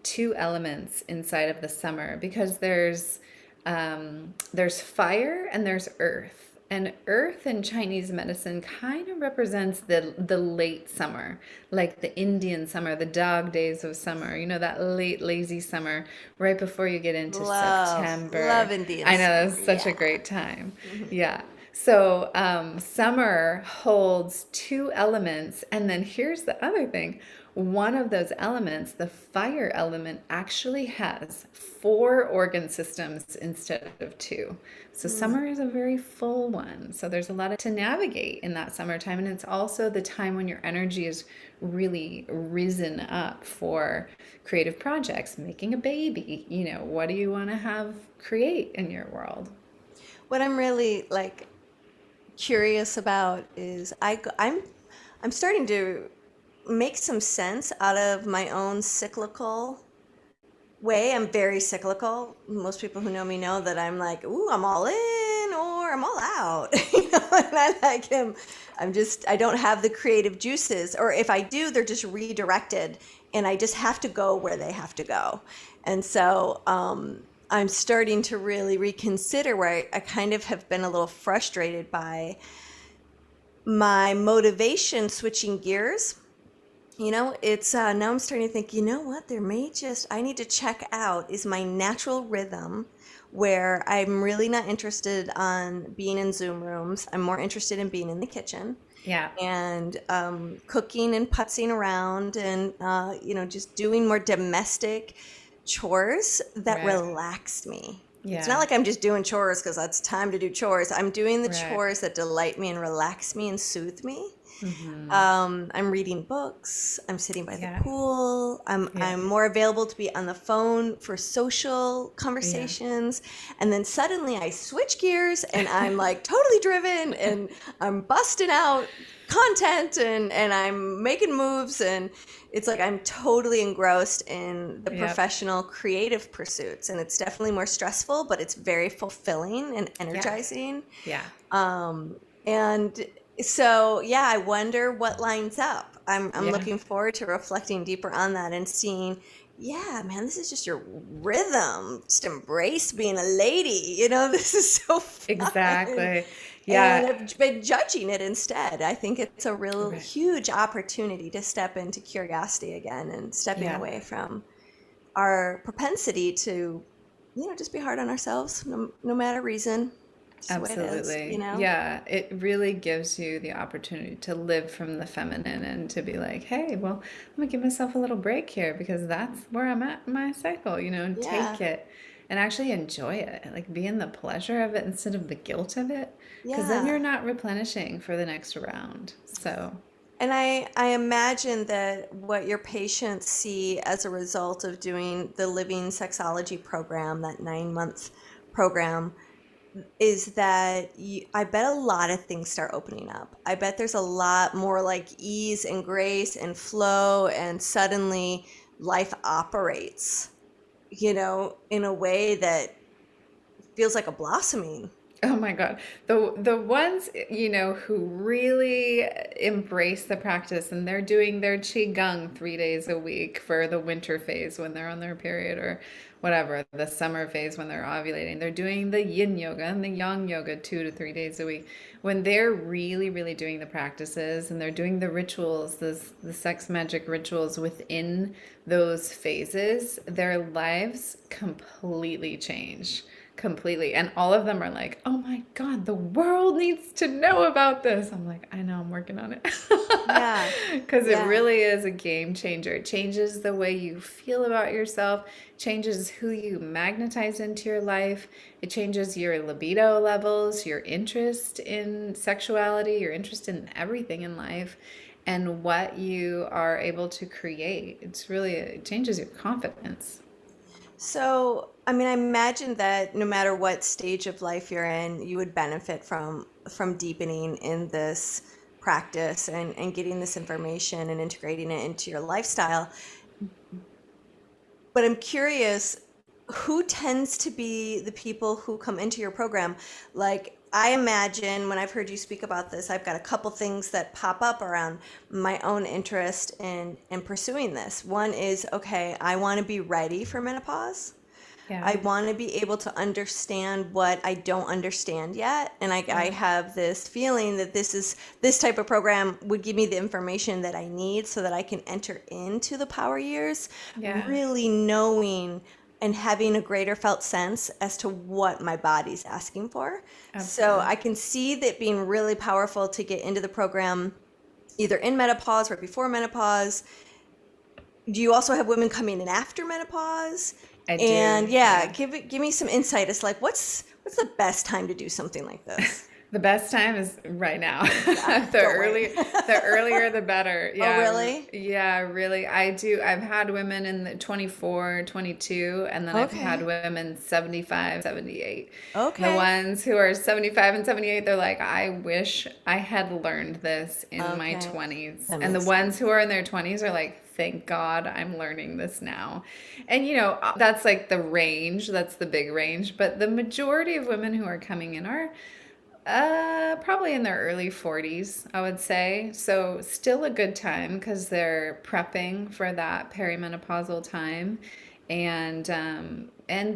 2 elements inside of the summer because there's fire and there's earth. And earth in Chinese medicine kind of represents the late summer, like the Indian summer, the dog days of summer, that late lazy summer right before you get into Love September. Indian I know summer. that's such a Yeah. great time. Yeah. So summer holds 2 elements. And then here's the other thing. One of those elements, the fire element, actually has 4 organ systems instead of 2. So summer is a very full one. So there's a lot to navigate in that summertime. And it's also the time when your energy is really risen up for creative projects, making a baby. What do you want to have create in your world? What I'm really like curious about is I'm starting to make some sense out of my own cyclical way. I'm very cyclical. Most people who know me know that I'm like, ooh, I'm all in or I'm all out. And I like him. I don't have the creative juices, or if I do, they're just redirected, and I just have to go where they have to go. And so I'm starting to really reconsider where I kind of have been a little frustrated by my motivation switching gears. It's now I'm starting to think, what, I need to check out is my natural rhythm where I'm really not interested on being in Zoom rooms. I'm more interested in being in the kitchen Yeah. and cooking and putzing around and, just doing more domestic chores that Right. relax me. It's not Yeah. like I'm just doing chores because that's time to do chores. I'm doing the Right. chores that delight me and relax me and soothe me. Mm-hmm. I'm reading books. I'm sitting by the Yeah. pool. Yeah. I'm more available to be on the phone for social Yeah. conversations. And then suddenly I switch gears and I'm like totally driven and I'm busting out content and I'm making moves, and it's like I'm totally engrossed in the Yep. professional creative pursuits, and it's definitely more stressful, but it's very fulfilling and Yeah. energizing. Yeah. And so, yeah, I wonder what lines up. I'm Yeah. looking forward to reflecting deeper on that and seeing, yeah, man, this is just your rhythm. Just embrace being a lady. This is so fun. Exactly. And Yeah. I've been judging it instead. I think it's a real Right. huge opportunity to step into curiosity again and stepping Yeah. away from our propensity to, just be hard on ourselves, no matter reason. Just the way it is. Absolutely. Yeah. It really gives you the opportunity to live from the feminine and to be like, hey, well, I'm gonna give myself a little break here because that's where I'm at in my cycle, and Yeah. take it and actually enjoy it. Like be in the pleasure of it instead of the guilt of it. Because then you're Yeah. not replenishing for the next round. So, And I imagine that what your patients see as a result of doing the Living Sexology program, that 9-month program, is that I bet a lot of things start opening up. I bet there's a lot more like ease and grace and flow, and suddenly life operates, in a way that feels like a blossoming. Oh my God. The ones, who really embrace the practice and they're doing their qigong 3 days a week for the winter phase when they're on their period or whatever, the summer phase when they're ovulating. They're doing the yin yoga and the yang yoga 2 to 3 days a week. When they're really, really doing the practices and they're doing the rituals, the sex magic rituals within those phases, their lives completely change. Completely. And all of them are like, oh my God, the world needs to know about this. I'm like, I know, I'm working on it. Yeah. Because it Yeah. really is a game changer. It changes the way you feel about yourself, changes who you magnetize into your life. It changes your libido levels, your interest in sexuality, your interest in everything in life, and what you are able to create. It changes your confidence. So, I mean, I imagine that no matter what stage of life you're in, you would benefit from deepening in this practice and getting this information and integrating it into your lifestyle. But I'm curious, who tends to be the people who come into your program? Like, I imagine when I've heard you speak about this, I've got a couple things that pop up around my own interest in pursuing this. One is, okay, I want to be ready for menopause. Yeah. I want to be able to understand what I don't understand yet. And I Yeah. have this feeling that this type of program would give me the information that I need so that I can enter into the power years, Yeah. really knowing and having a greater felt sense as to what my body's asking for. So Absolutely. I can see that being really powerful to get into the program either in menopause or before menopause. Do you also have women coming in after menopause? I And do. yeah, Yeah. give me some insight as like what's the best time to do something like this? The best time is right now. Yeah, The don't wait. the earlier the better. Oh, Yeah, really? yeah, really. I do. I've had women in the 24, 22, and then I've had Okay. women 75, 78. And the Okay. ones who are 75 and 78, they're like, I wish I had learned this in my Okay. 20s. That And the makes sense. ones who are in their 20s are like, thank God I'm learning this now. And that's like the range, that's the big range. But the majority of women who are coming in are probably in their early 40s, I would say. So still a good time because they're prepping for that perimenopausal time, and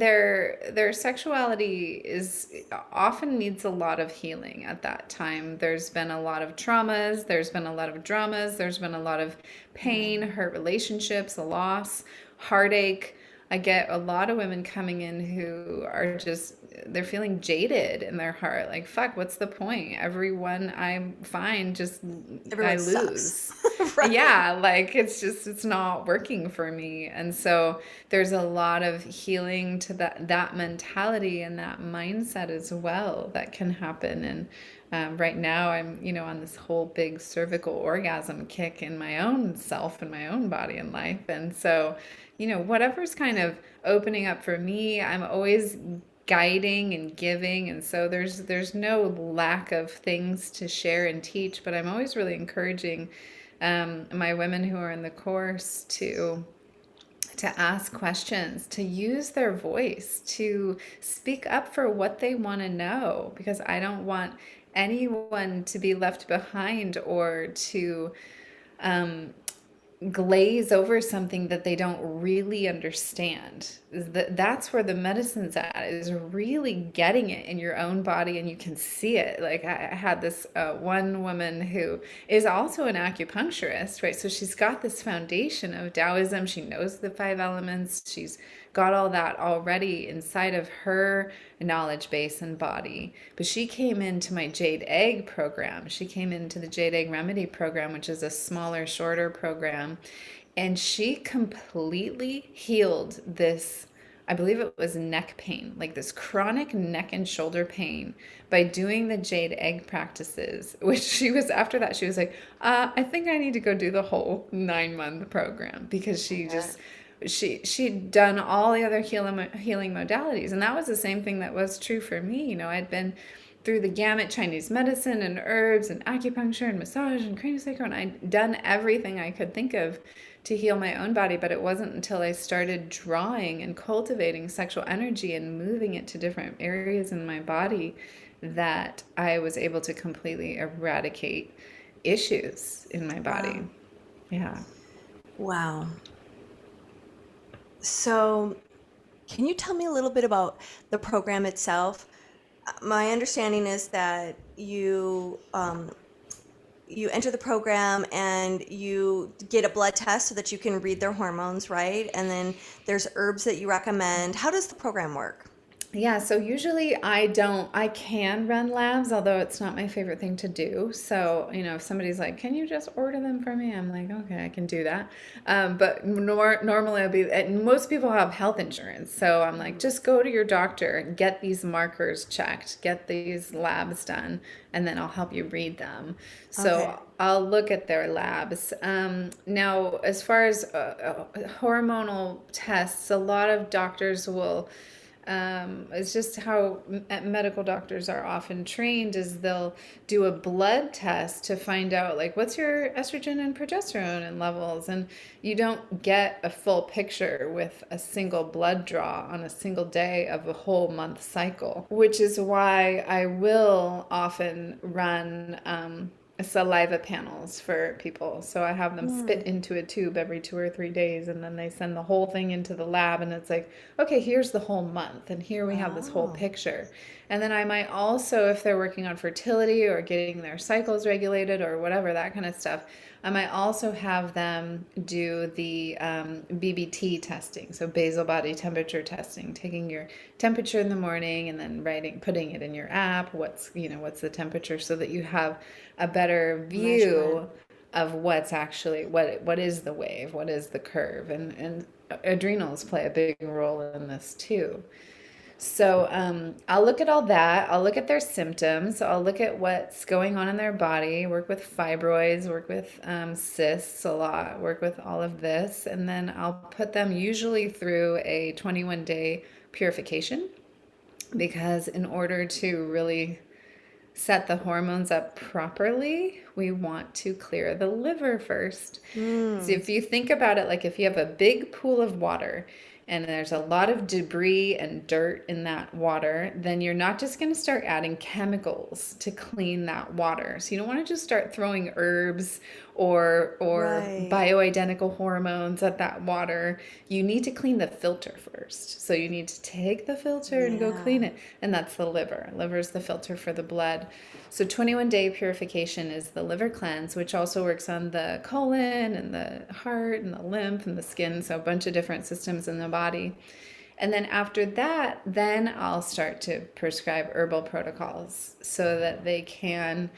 their sexuality is often needs a lot of healing at that time. There's been a lot of traumas, there's been a lot of dramas, there's been a lot of pain, hurt relationships, a loss, heartache. I get a lot of women coming in who are just, they're feeling jaded in their heart. Like, fuck, what's the point? Everyone I find just, I Everyone sucks. lose. Right. Yeah, like it's not working for me. And so there's a lot of healing to that mentality and that mindset as well that can happen. And right now I'm, on this whole big cervical orgasm kick in my own self and my own body and life. And so, whatever's kind of opening up for me, I'm always guiding and giving, and so there's no lack of things to share and teach, but I'm always really encouraging my women who are in the course to ask questions, to use their voice, to speak up for what they want to know, because I don't want anyone to be left behind or to um, glaze over something that they don't really understand. That's where the medicine's at, is really getting it in your own body and you can see it. Like I had this one woman who is also an acupuncturist, right? So she's got this foundation of Taoism. She knows the 5 elements. She's got all that already inside of her knowledge base and body. But she came into my Jade Egg program. She came into the Jade Egg Remedy program, which is a smaller, shorter program. And she completely healed this, I believe it was neck pain, like this chronic neck and shoulder pain, by doing the Jade Egg practices, which she was, after that, she was like, I think I need to go do the whole 9-month program, because she Yeah. just, she'd done all the other healing modalities. And that was the same thing that was true for me. I'd been through the gamut, Chinese medicine and herbs and acupuncture and massage and craniosacral, and I'd done everything I could think of to heal my own body. But it wasn't until I started drawing and cultivating sexual energy and moving it to different areas in my body that I was able to completely eradicate issues in my body. Wow. Yeah. Wow. So, can you tell me a little bit about the program itself? My understanding is that you enter the program and you get a blood test so that you can read their hormones, right? And then there's herbs that you recommend. How does the program work? Yeah, so usually I can run labs, although it's not my favorite thing to do. So, if somebody's like, can you just order them for me? I'm like, okay, I can do that. But normally and most people have health insurance. So I'm like, just go to your doctor, get these markers checked, get these labs done, and then I'll help you read them. Okay. So I'll look at their labs. Now, as far as hormonal tests, a lot of doctors will it's just how medical doctors are often trained is they'll do a blood test to find out like what's your estrogen and progesterone and levels, and you don't get a full picture with a single blood draw on a single day of a whole month cycle, which is why I will often run saliva panels for people. So I have them spit into a tube every 2 or 3 days, and then they send the whole thing into the lab, and it's like, okay, here's the whole month, and here we have this whole Oh, picture. And then I might also, if they're working on fertility or getting their cycles regulated or whatever, that kind of stuff, I might also have them do the BBT testing, so basal body temperature testing, taking your temperature in the morning and then putting it in your app. What's the temperature, so that you have a better measurement. view of what's actually what is the wave, what is the curve, and adrenals play a big role in this too. So I'll look at all that. I'll look at their symptoms. I'll look at what's going on in their body, work with fibroids, work with cysts a lot, work with all of this. And then I'll put them usually through a 21-day purification, because in order to really set the hormones up properly, we want to clear the liver first. So Mm. if you think about it, like if you have a big pool of water and there's a lot of debris and dirt in that water, then you're not just going to start adding chemicals to clean that water. So you don't want to just start throwing herbs or Right. bioidentical hormones at that water. You need to clean the filter first. So you need to take the filter and go Yeah. clean it. And that's the liver. Liver is the filter for the blood. So 21-day purification is the liver cleanse, which also works on the colon and the heart and the lymph and the skin. So a bunch of different systems in the body. And then after that, then I'll start to prescribe herbal protocols so that they can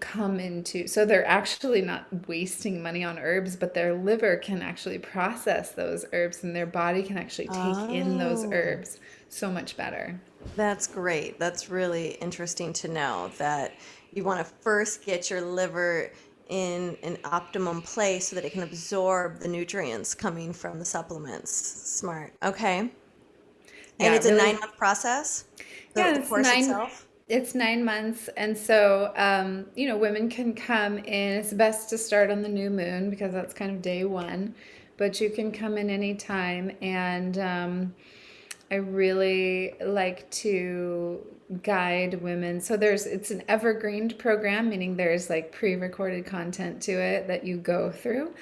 come into, so they're actually not wasting money on herbs, but their liver can actually process those herbs and their body can actually take in those Oh, herbs so much better. that's great. That's really interesting to know that you want to first get your liver in an optimum place so that it can absorb the nutrients coming from the supplements. Smart. Okay. And Yeah, it it's a really. 9 month process, Yeah, the course itself. it's 9 months. And so, women can come in. It's best to start on the new moon because that's kind of day one, but you can come in anytime. And I really like to guide women. So it's an evergreen program, meaning there's like pre-recorded content to it that you go through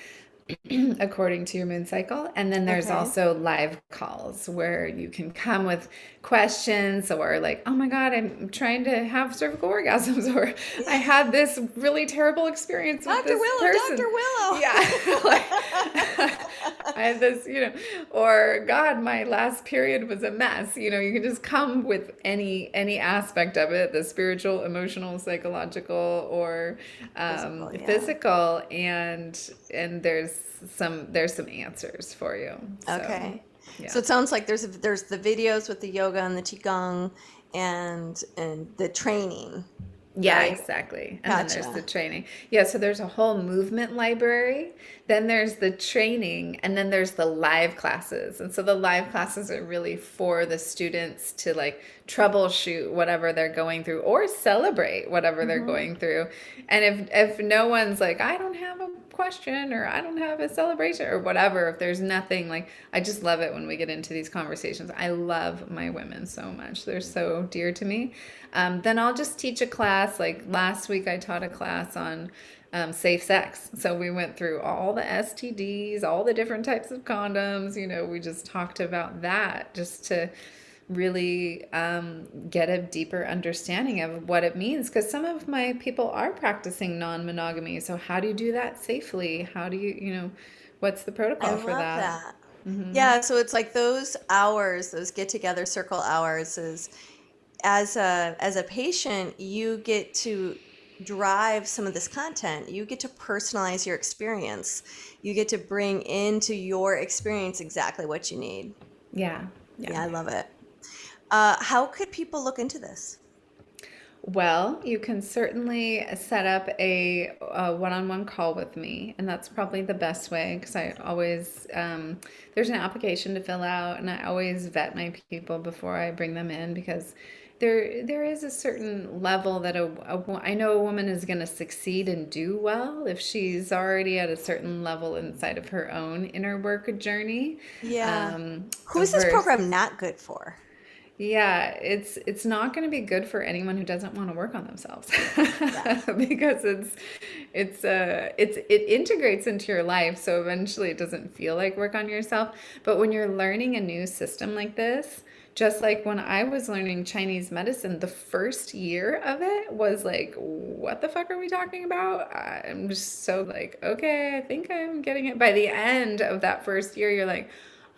according to your moon cycle. And then there's Okay. also live calls where you can come with questions or like, oh my God, I'm trying to have cervical orgasms, or I had this really terrible experience with Dr. this Willow, person. Dr. Willow. Yeah. Like, I had this, or God, my last period was a mess. You can just come with any aspect of it, the spiritual, emotional, psychological, or Physical, yeah. physical, and there's some answers for you. So Okay. yeah. So it sounds like there's the videos with the yoga and the qigong and the training, Yeah, right? exactly. And then there's the Gotcha. training. Yeah, so there's a whole movement library. Then there's the training, and then there's the live classes. And so the live classes are really for the students to like troubleshoot whatever they're going through or celebrate whatever they're Hmm. going through. And if no one's like, I don't have a question, or I don't have a celebration, or whatever, if there's nothing, like, I just love it when we get into these conversations. I love my women so much. They're so dear to me. Then I'll just teach a class. Like last week, I taught a class on safe sex. So we went through all the STDs, all the different types of condoms. We just talked about that just to really get a deeper understanding of what it means. Because some of my people are practicing non-monogamy. So how do you do that safely? How do what's the I protocol love for that? that. Yeah, so it's like those hours, those get together circle hours is as a patient, you get to drive some of this content. You get to personalize your experience. You get to bring into your experience exactly what you need. Yeah. Yeah, Yeah. I love it. How could people look into this? Well, you can certainly set up a one-on-one call with me, and that's probably the best way because I always there's an application to fill out, and I always vet my people before I bring them in because there is a certain level that I know a woman is going to succeed and do well if she's already at a certain level inside of her own inner work journey. Yeah. Um, Who's this versus program not good for? yeah, it's not going to be good for anyone who doesn't want to work on themselves Yeah. because it integrates into your life, so eventually it doesn't feel like work on yourself. But when you're learning a new system like this, just like when I was learning Chinese medicine, the first year of it was like, what the fuck are we talking about? I'm just so like, okay, I think I'm getting it. By the end of that first year, you're like,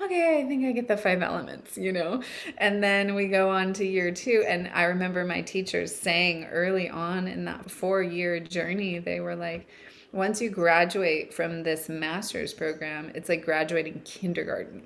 okay, I think I get the five elements. And then we go on to year two. And I remember my teachers saying early on in that 4-year journey, they were like, once you graduate from this master's program, it's like graduating kindergarten.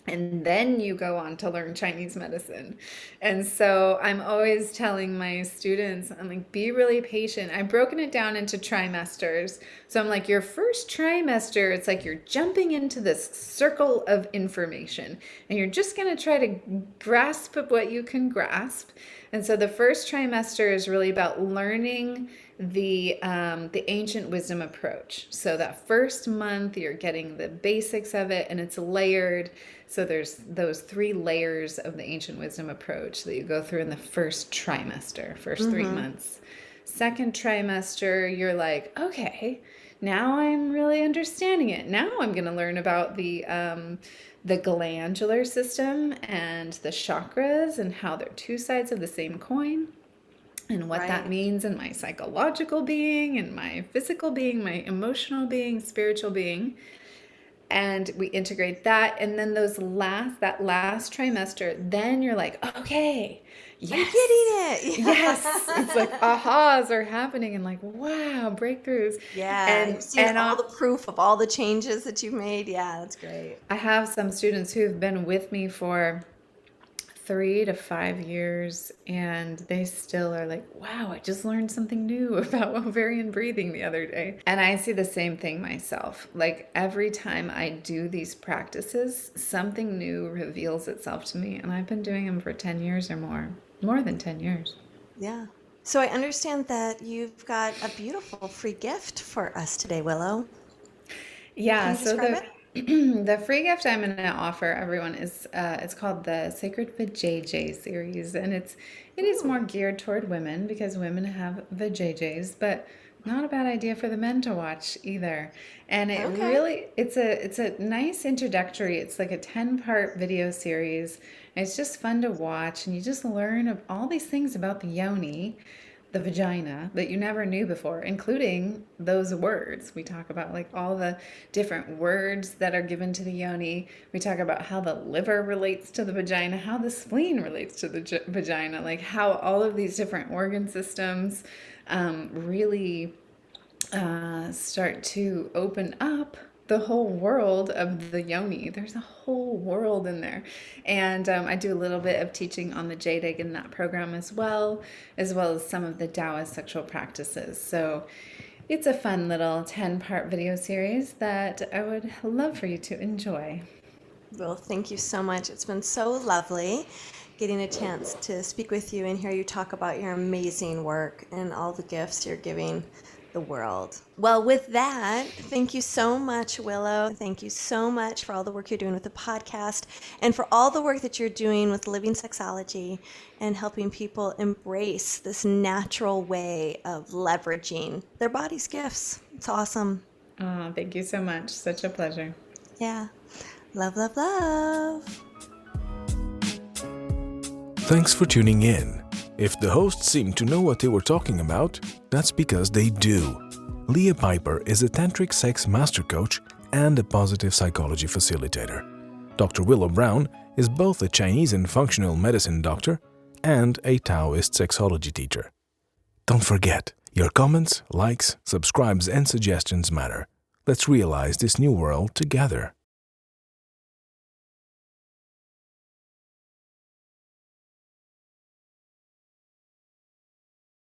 And then you go on to learn Chinese medicine. And so I'm always telling my students, I'm like, be really patient. I've broken it down into trimesters. So I'm like, your first trimester, it's like you're jumping into this circle of information and you're just going to try to grasp what you can grasp. And so the first trimester is really about learning the ancient wisdom approach. So that first month, you're getting the basics of it, and it's layered. So there's those 3 layers of the ancient wisdom approach that you go through in the first trimester, first 3 months. Second trimester, you're like, okay, now I'm really understanding it. Now I'm going to learn about the glandular system and the chakras and how they're 2 sides of the same coin, and what that Right. means in my psychological being and my physical being, my emotional being, spiritual being. And we integrate that. And then that last trimester, then you're like, okay, I'm yes, getting it. yes. It's like ahas are happening and like, wow, breakthroughs. Yeah. And You've seen and all I the proof of all the changes that you've made. Yeah, that's great. I have some students who've been with me for 3 to 5 years, and they still are like, wow, I just learned something new about ovarian breathing the other day. And I see the same thing myself. Like every time I do these practices, something new reveals itself to me. And I've been doing them for 10 years or more than 10 years. Yeah. So I understand that you've got a beautiful free gift for us today, Willow. Can Yeah, you so describe the it? the free gift I'm going to offer everyone is it's called the Sacred Vajayjay series, and it is more Ooh. geared toward women because women have vajayjays, but not a bad idea for the men to watch either. And Okay. it's a nice introductory. It's like a 10-part video series. It's just fun to watch, and you just learn of all these things about the yoni, the vagina, that you never knew before, including those words. We talk about like all the different words that are given to the yoni. We talk about how the liver relates to the vagina, how the spleen relates to the vagina, like how all of these different organ systems really start to open up the whole world of the yoni. There's a whole world in there. And I do a little bit of teaching on the jade egg in that program as well as some of the Taoist sexual practices. So it's a fun little 10-part video series that I would love for you to enjoy. Well, thank you so much. It's been so lovely getting a chance to speak with you and hear you talk about your amazing work and all the gifts you're giving the world. Well, with that, thank you so much, Willow. Thank you so much for all the work you're doing with the podcast and for all the work that you're doing with Living Sexology and helping people embrace this natural way of leveraging their body's gifts. It's awesome. Oh, thank you so much. Such a pleasure. Yeah. Love, love, love. Thanks for tuning in. If the hosts seem to know what they were talking about, that's because they do. Leah Piper is a tantric sex master coach and a positive psychology facilitator. Dr. Willow Brown is both a Chinese and functional medicine doctor and a Taoist sexology teacher. Don't forget, your comments, likes, subscribes, and suggestions matter. Let's realize this new world together.